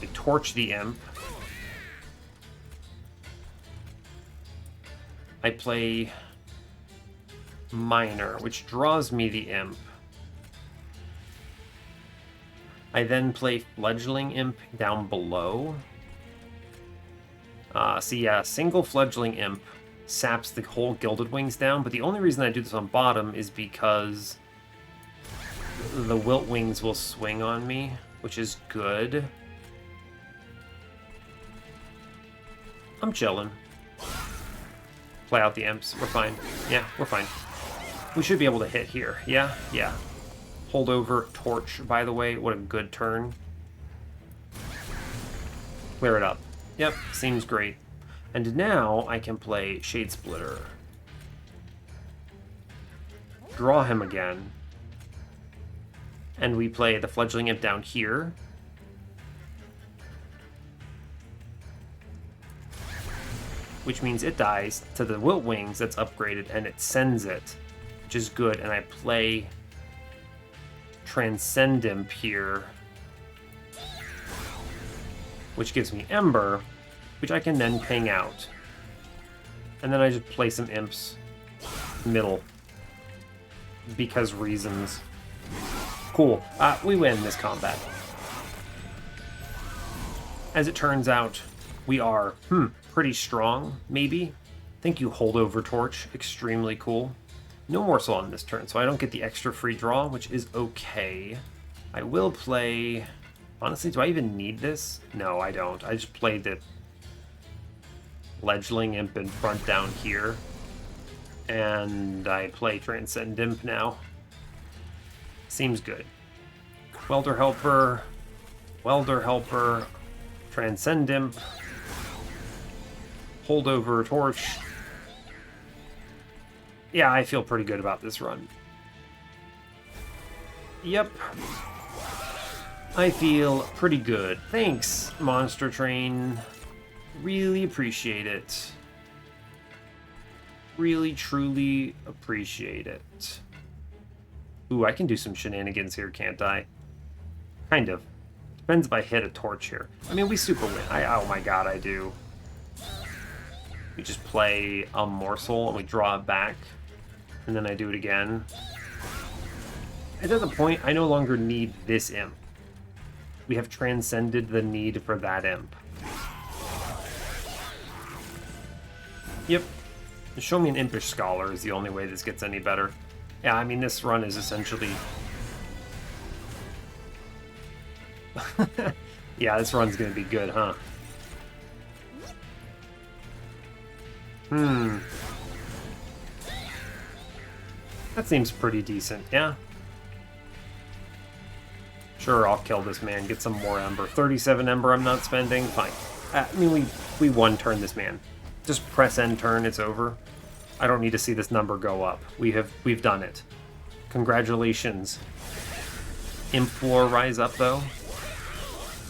I torch the imp. I play Miner, which draws me the imp. I then play Fledgling Imp down below. See, yeah, single Fledgling Imp saps the whole Gilded Wings down, but the only reason I do this on bottom is because the Wilt Wings will swing on me, which is good. I'm chilling. Play out the imps. We're fine. Yeah, we're fine. We should be able to hit here. Yeah, yeah. Hold over Torch, by the way. What a good turn. Clear it up. Yep, seems great. And now I can play Shade Splitter. Draw him again. And we play the Fledgling Imp down here. Which means it dies to the Wilt Wings that's upgraded, and it sends it, which is good. And I play Transcendimp here, which gives me Ember, which I can then ping out. And then I just play some imps middle, because reasons. Cool. We win this combat. As it turns out, we are, pretty strong, maybe. Thank you, Holdover Torch. Extremely cool. No morsel on this turn, so I don't get the extra free draw, which is okay. I will play... Honestly, do I even need this? No, I don't. I just play the Fledgling Imp in front down here. And I play Transcendimp now. Seems good. Welder Helper, Transcendimp, Holdover Torch. Yeah, I feel pretty good about this run. Yep. I feel pretty good. Thanks, Monster Train. Really appreciate it. Really, truly appreciate it. Ooh, I can do some shenanigans here, can't I? Kind of. Depends if I hit a torch here. I mean, we super win. Oh my god, I do. We just play a morsel and we draw it back. And then I do it again. At the point, I no longer need this imp. We have transcended the need for that imp. Yep. Show me an Impish Scholar is the only way this gets any better. Yeah, I mean, this run is essentially... yeah, this run's gonna be good, huh? That seems pretty decent, yeah? Sure, I'll kill this man, get some more Ember. 37 Ember I'm not spending, fine. I mean, we one-turn this man. Just press end turn, it's over. I don't need to see this number go up. We've done it. Congratulations. Imp floor rise up, though.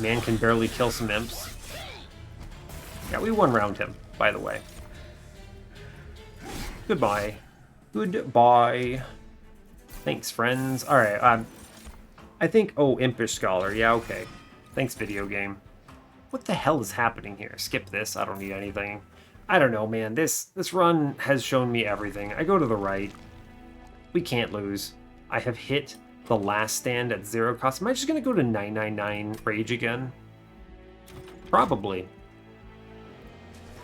Man can barely kill some imps. Yeah, we one-round him, by the way. Goodbye. Goodbye. Thanks, friends. Alright, I think... Oh, Impish Scholar. Yeah, okay. Thanks, video game. What the hell is happening here? Skip this. I don't need anything. I don't know, man. This run has shown me everything. I go to the right. We can't lose. I have hit the Last Stand at 0 cost. Am I just going to go to 999 Rage again? Probably.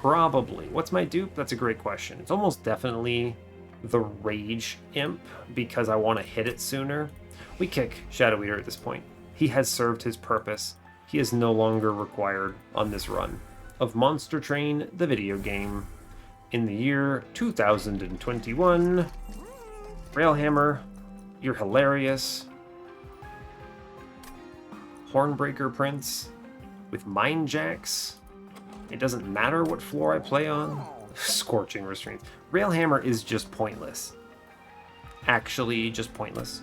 Probably. What's my dupe? That's a great question. It's almost definitely the Rage Imp, because I want to hit it sooner. We kick Shadow Eater at this point. He has served his purpose. He is no longer required on this run of Monster Train, the video game. In the year 2021, Railhammer, you're hilarious. Hornbreaker Prince with Mind Jacks. It doesn't matter what floor I play on. Scorching Restraints. Railhammer is just pointless. Actually, just pointless.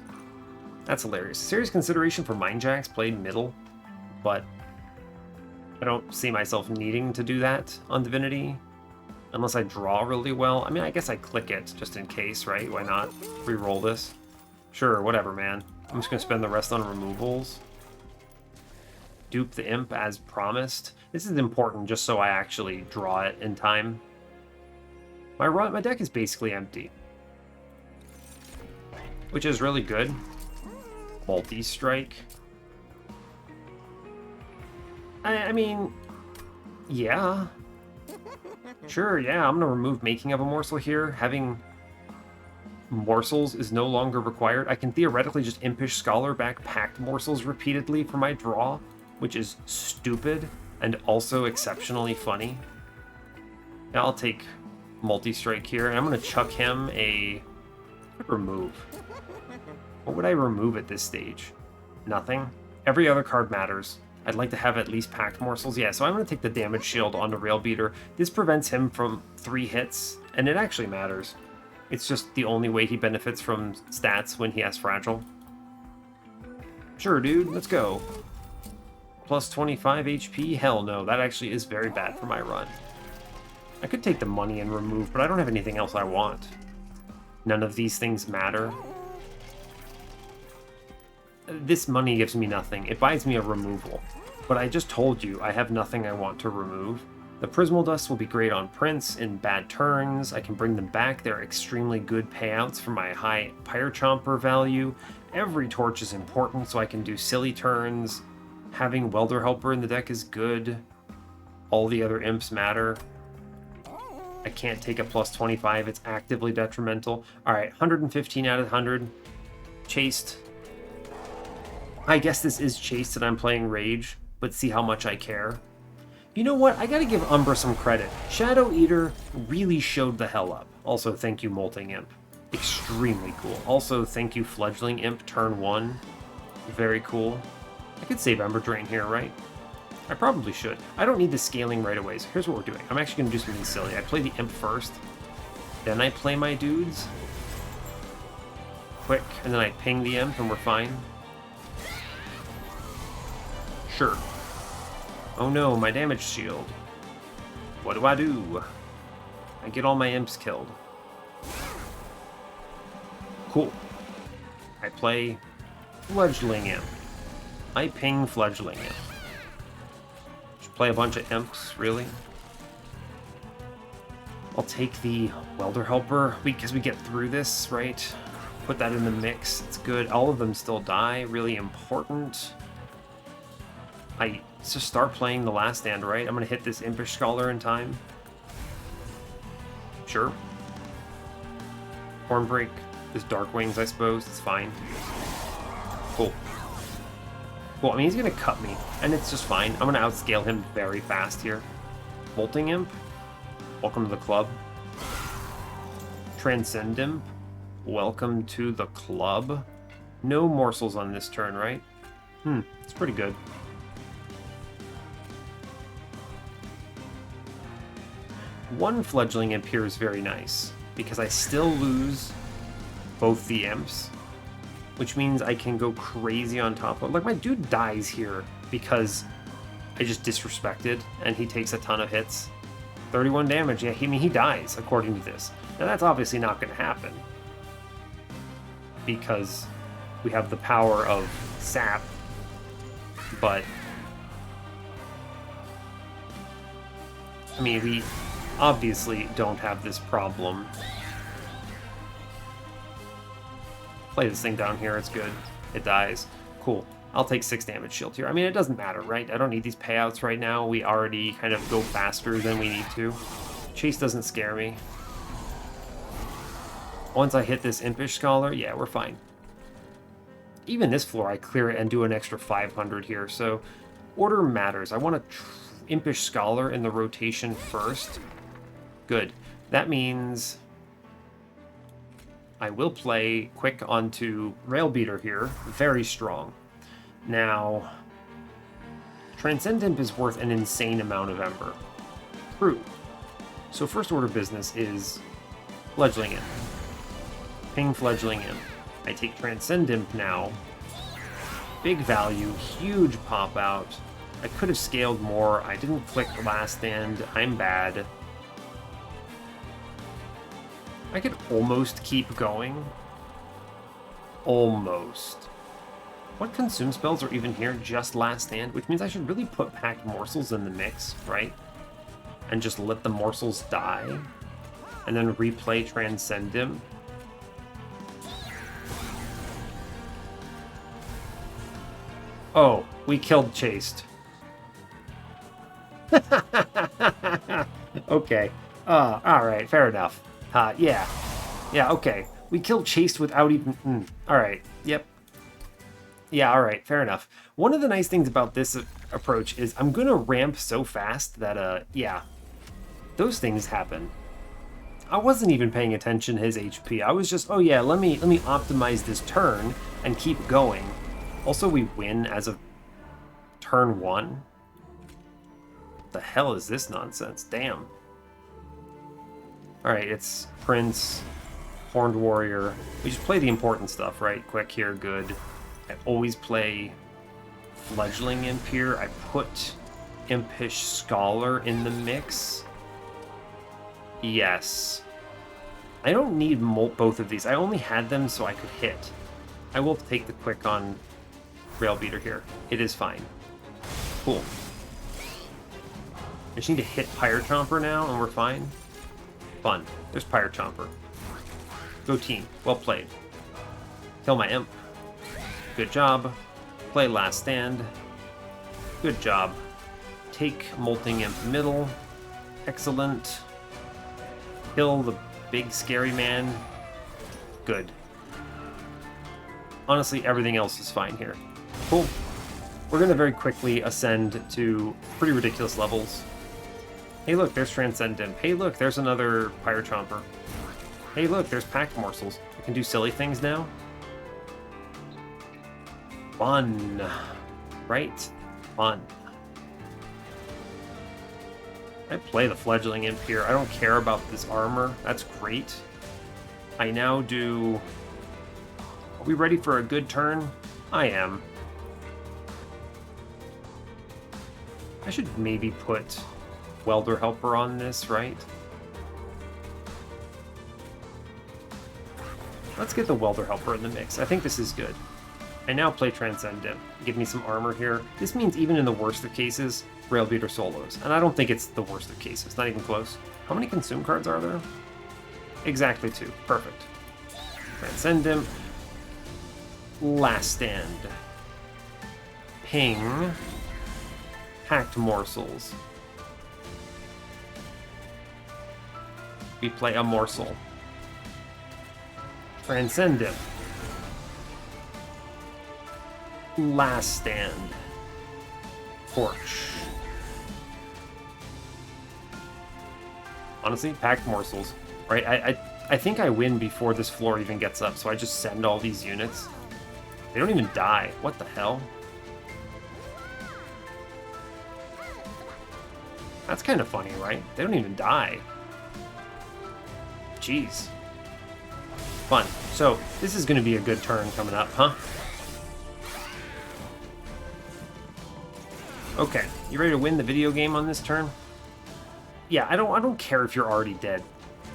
That's hilarious. Serious consideration for Mind Jacks played middle, but I don't see myself needing to do that on Divinity unless I draw really well. I mean, I guess I click it just in case, right? Why not re-roll this? Sure, whatever, man. I'm just going to spend the rest on removals. Dupe the Imp as promised. This is important just so I actually draw it in time. My deck is basically empty, which is really good. Multi-strike. I mean, yeah. Sure, yeah, I'm going to remove Making of a Morsel here. Having morsels is no longer required. I can theoretically just Impish Scholar back Packed Morsels repeatedly for my draw, which is stupid and also exceptionally funny. Now I'll take Multi-Strike here, and I'm going to chuck him a remove. What would I remove at this stage? Nothing. Every other card matters. I'd like to have at least Packed Morsels. Yeah, so I'm going to take the Damage Shield onto Rail Beater. This prevents him from 3 hits, and it actually matters. It's just the only way he benefits from stats when he has Fragile. Sure, dude, let's go. Plus 25 HP? Hell no, that actually is very bad for my run. I could take the money and remove, but I don't have anything else I want. None of these things matter. This money gives me nothing. It buys me a removal. But I just told you I have nothing I want to remove. The Prismal Dust will be great on Prince in bad turns. I can bring them back. They're extremely good payouts for my high Pyre Chomper value. Every torch is important, so I can do silly turns. Having Welder Helper in the deck is good. All the other imps matter. I can't take a plus 25. It's actively detrimental. Alright, 115 out of 100. Chased. I guess this is chased and I'm playing Rage, but see how much I care. You know what? I gotta give Umbra some credit. Shadow Eater really showed the hell up. Also, thank you, Molting Imp. Extremely cool. Also, thank you, Fledgling Imp, turn 1. Very cool. I could save Ember Drain here, right? I probably should. I don't need the scaling right away, so here's what we're doing. I'm actually gonna do something silly. I play the Imp first, then I play my dudes. Quick, and then I ping the Imp and we're fine. Sure. Oh no, my damage shield. What do? I get all my imps killed. Cool. I play Fledgling Imp. I ping Fledgling Imp. Just play a bunch of imps, really? I'll take the Welder Helper because we get through this, right? Put that in the mix. It's good. All of them still die. Really important. I just start playing the Last Stand, right? I'm going to hit this Impish Scholar in time. Sure. Hornbreak is Dark Wings, I suppose. It's fine. Cool. Cool. I mean, he's going to cut me, and it's just fine. I'm going to outscale him very fast here. Molting Imp. Welcome to the club. Transcendimp. Welcome to the club. No morsels on this turn, right? It's pretty good. One Fledgling Imp here is very nice, because I still lose both the imps, which means I can go crazy on top of... Like, my dude dies here because I just disrespected, and he takes a ton of hits. 31 damage, yeah, I mean, he dies, according to this. Now, that's obviously not going to happen, because we have the power of Sap, but... I mean, we obviously don't have this problem. Play this thing down here, it's good. It dies. Cool. I'll take 6 damage shield here. I mean, it doesn't matter, right? I don't need these payouts right now. We already kind of go faster than we need to. Chase doesn't scare me. Once I hit this Impish Scholar, yeah, we're fine. Even this floor, I clear it and do an extra 500 here, so order matters. I want a Impish Scholar in the rotation first. Good. That means I will play quick onto Rail Beater here. Very strong. Now, Transcendimp is worth an insane amount of Ember. True. So first order business is Fledgling Imp. Ping Fledgling Imp. I take Transcendimp now. Big value, huge pop out. I could have scaled more. I didn't click Last Stand. I'm bad. I could almost keep going. Almost. What consume spells are even here? Just Last Stand, which means I should really put Packed Morsels in the mix, right? And just let the morsels die. And then replay Transcendimp. Oh, we killed Chased. Okay. Alright, fair enough. Yeah. Yeah, okay. We killed Chased without even... Alright, yep. Yeah, alright, fair enough. One of the nice things about this approach is I'm gonna ramp so fast that, yeah. Those things happen. I wasn't even paying attention to his HP. I was just, oh yeah, let me optimize this turn and keep going. Also, we win as of turn 1. What the hell is this nonsense? Damn. Alright, it's Prince, Horned Warrior. We just play the important stuff, right? Quick here, good. I always play Fledgling Imp here. I put Impish Scholar in the mix. Yes. I don't need both of these. I only had them so I could hit. I will take the quick on Rail Beater here. It is fine. Cool. I just need to hit Pyre Chomper now and we're fine. Fun. There's Pyre Chomper. Go team. Well played. Kill my imp. Good job. Play Last Stand. Good job. Take Molting Imp middle. Excellent. Kill the big scary man. Good. Honestly, everything else is fine here. Cool. We're going to very quickly ascend to pretty ridiculous levels. Hey look, there's Transcendimp. Hey look, there's another Pyre Chomper. Hey look, there's Packed Morsels. We can do silly things now. Fun. Right? Fun. I play the Fledgling Imp here. I don't care about this armor. That's great. I now do... Are we ready for a good turn? I am. I should maybe put Welder Helper on this, right? Let's get the Welder Helper in the mix. I think this is good. I now play Transcendimp. Give me some armor here. This means even in the worst of cases, Rail Beater solos. And I don't think it's the worst of cases. Not even close. How many consume cards are there? Exactly 2. Perfect. Transcendimp. Last Stand. Ping. Packed Morsels. We play a Morsel. Transcendimp. Last Stand. Torch. Honestly, Packed Morsels. Right, I think I win before this floor even gets up, so I just send all these units. They don't even die. What the hell? That's kind of funny, right? They don't even die. Jeez. Fun. So, this is going to be a good turn coming up, huh? Okay, you ready to win the video game on this turn? Yeah, I don't care if you're already dead,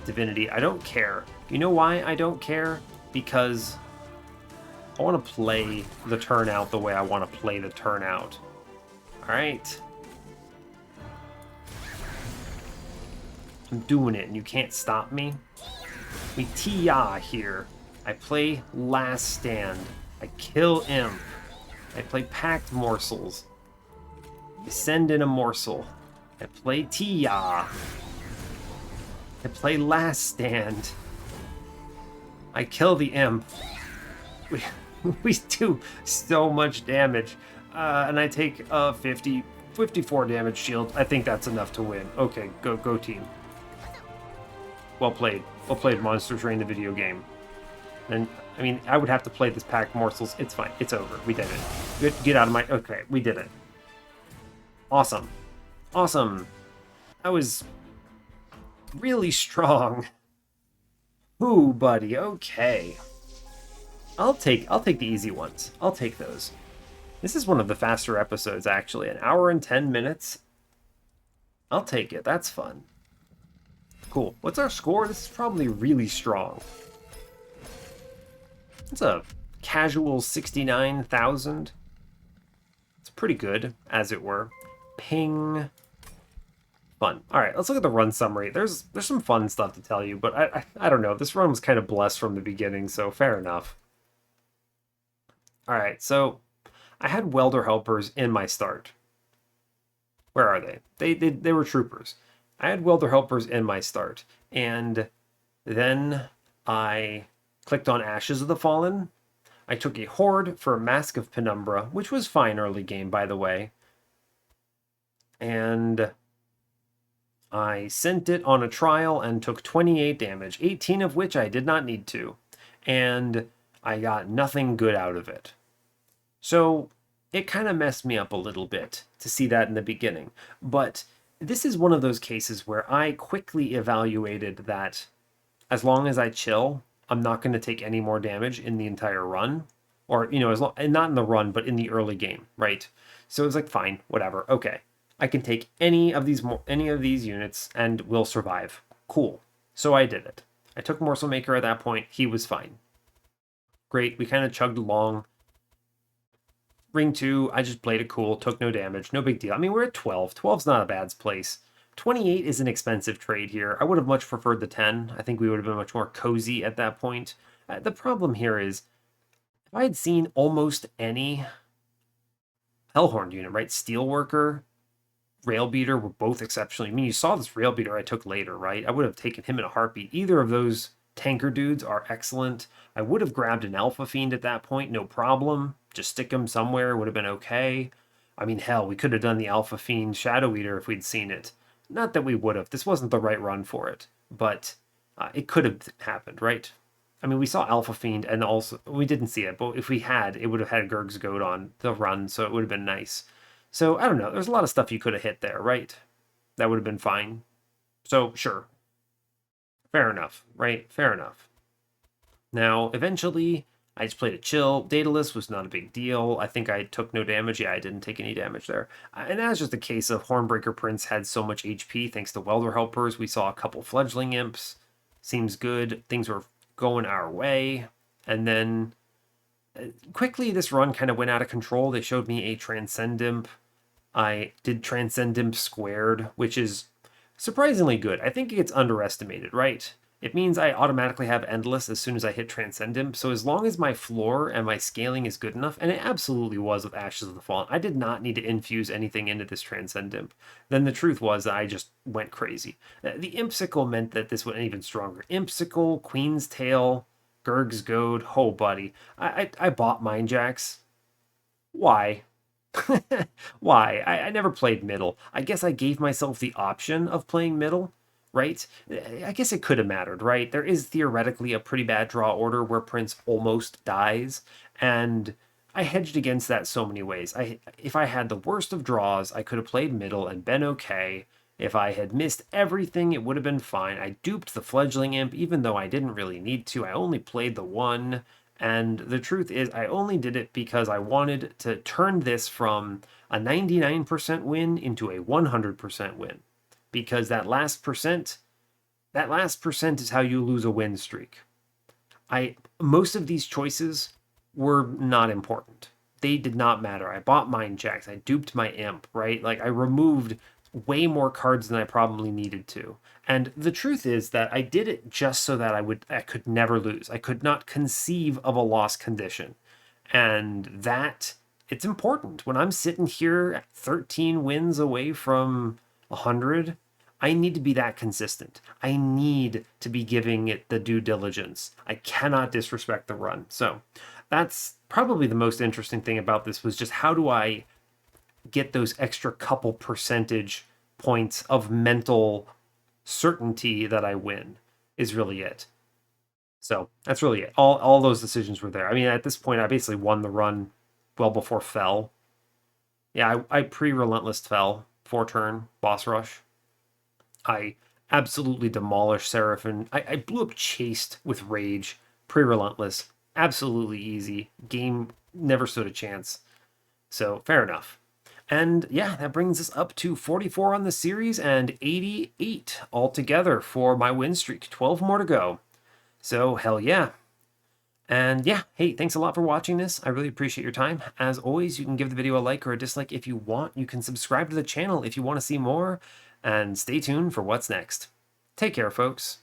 Divinity. I don't care. You know why I don't care? Because I want to play the turn out the way I want to play the turn out. Alright. I'm doing it, and you can't stop me. We Tee-Yaw here. I play Last Stand. I kill Imp. I play Packed Morsels. I send in a morsel. I play Tee-Yaw. I play Last Stand. I kill the imp. We do so much damage. And I take a 54 damage shield. I think that's enough to win. Okay, go team. Well played. Well played, Monster Train, the video game. And, I mean, I would have to play this Packed Morsels. It's fine. It's over. We did it. Get out of my... Okay, we did it. Awesome. Awesome. That was really strong. Ooh, buddy. Okay. I'll take the easy ones. I'll take those. This is one of the faster episodes, actually. An hour and 10 minutes. I'll take it. That's fun. Cool. What's our score? This is probably really strong. It's a casual 69,000. It's pretty good, as it were. Ping. Fun. All right, let's look at the run summary. There's some fun stuff to tell you, but I don't know. This run was kind of blessed from the beginning, so fair enough. All right, so I had welder helpers in my start. Where are they? They were troopers. I had welder helpers in my start, and then I clicked on Ashes of the Fallen. I took a Horde for a Mask of Penumbra, which was fine early game, by the way. And I sent it on a trial and took 28 damage, 18 of which I did not need to. And I got nothing good out of it. So it kind of messed me up a little bit to see that in the beginning. But this is one of those cases where I quickly evaluated that as long as I chill, I'm not going to take any more damage in the entire run. Or, you know, as long, and not in the run, but in the early game, right? So it's like, fine, whatever, okay. I can take any of these units and will survive. Cool. So I did it. I took Morsel Maker at that point. He was fine. Great. We kind of chugged along. Ring 2, I just played it cool. Took no damage. No big deal. I mean, we're at 12. 12's not a bad place. 28 is an expensive trade here. I would have much preferred the 10. I think we would have been much more cozy at that point. The problem here is, if I had seen almost any Hellhorned unit, right? Steelworker, Railbeater were both exceptionally... I mean, you saw this Railbeater I took later, right? I would have taken him in a heartbeat. Either of those tanker dudes are excellent. I would have grabbed an Alpha Fiend at that point, no problem. Just stick him somewhere, would have been okay. I mean, hell, we could have done the Alpha Fiend Shadow Eater if we'd seen it. Not that we would have. This wasn't the right run for it. But it could have happened, right? I mean, we saw Alpha Fiend, and also... We didn't see it, but if we had, it would have had Gurg's Goat on the run, so it would have been nice. So, I don't know. There's a lot of stuff you could have hit there, right? That would have been fine. So, sure. Fair enough, right? Fair enough. Now, eventually, I just played a chill. Daedalus was not a big deal. I think I took no damage. Yeah, I didn't take any damage there. And that's just a case of Hornbreaker Prince had so much HP thanks to Welder Helpers. We saw a couple Fledgling Imps. Seems good. Things were going our way. And then, quickly, this run kind of went out of control. They showed me a Transcendimp. I did Transcendimp squared, which is surprisingly good. I think it gets underestimated, right? It means I automatically have Endless as soon as I hit Transcendimp, so as long as my floor and my scaling is good enough, and it absolutely was with Ashes of the Fallen, I did not need to infuse anything into this Transcendimp. Then the truth was that I just went crazy. The Impsicle meant that this went even stronger. Impsicle, Queen's Tail, Gurg's Goad, oh buddy. I bought Mind Jacks. Why? Why? I never played middle. I guess I gave myself the option of playing middle, right? I guess it could have mattered, right? There is theoretically a pretty bad draw order where Prince almost dies, and I hedged against that so many ways. If I had the worst of draws, I could have played middle and been okay. If I had missed everything, it would have been fine. I duped the Fledgling Imp, even though I didn't really need to. I only played the one. And the truth is, I only did it because I wanted to turn this from a 99% win into a 100% win. Because that last percent is how you lose a win streak. Most of these choices were not important. They did not matter. I bought Mind Jacks. I duped my Imp, right? Like, I removed way more cards than I probably needed to. And the truth is that I did it just so that I could never lose. I could not conceive of a loss condition. And that it's important. When I'm sitting here at 13 wins away from 100, I need to be that consistent. I need to be giving it the due diligence. I cannot disrespect the run. So that's probably the most interesting thing about this, was just how do I get those extra couple percentage points of mental certainty that I win, is really it. So that's really it. All those decisions were there. I mean, at this point, I basically won the run well before Fell. Yeah, I pre-Relentless Fell, 4-turn, boss rush. I absolutely demolished Seraph, and I blew up Chased with Rage, pre-Relentless. Absolutely easy. Game never stood a chance. So, fair enough. And yeah, that brings us up to 44 on the series and 88 altogether for my win streak. 12 more to go. So, hell yeah. And yeah, hey, thanks a lot for watching this. I really appreciate your time. As always, you can give the video a like or a dislike if you want. You can subscribe to the channel if you want to see more. And stay tuned for what's next. Take care, folks.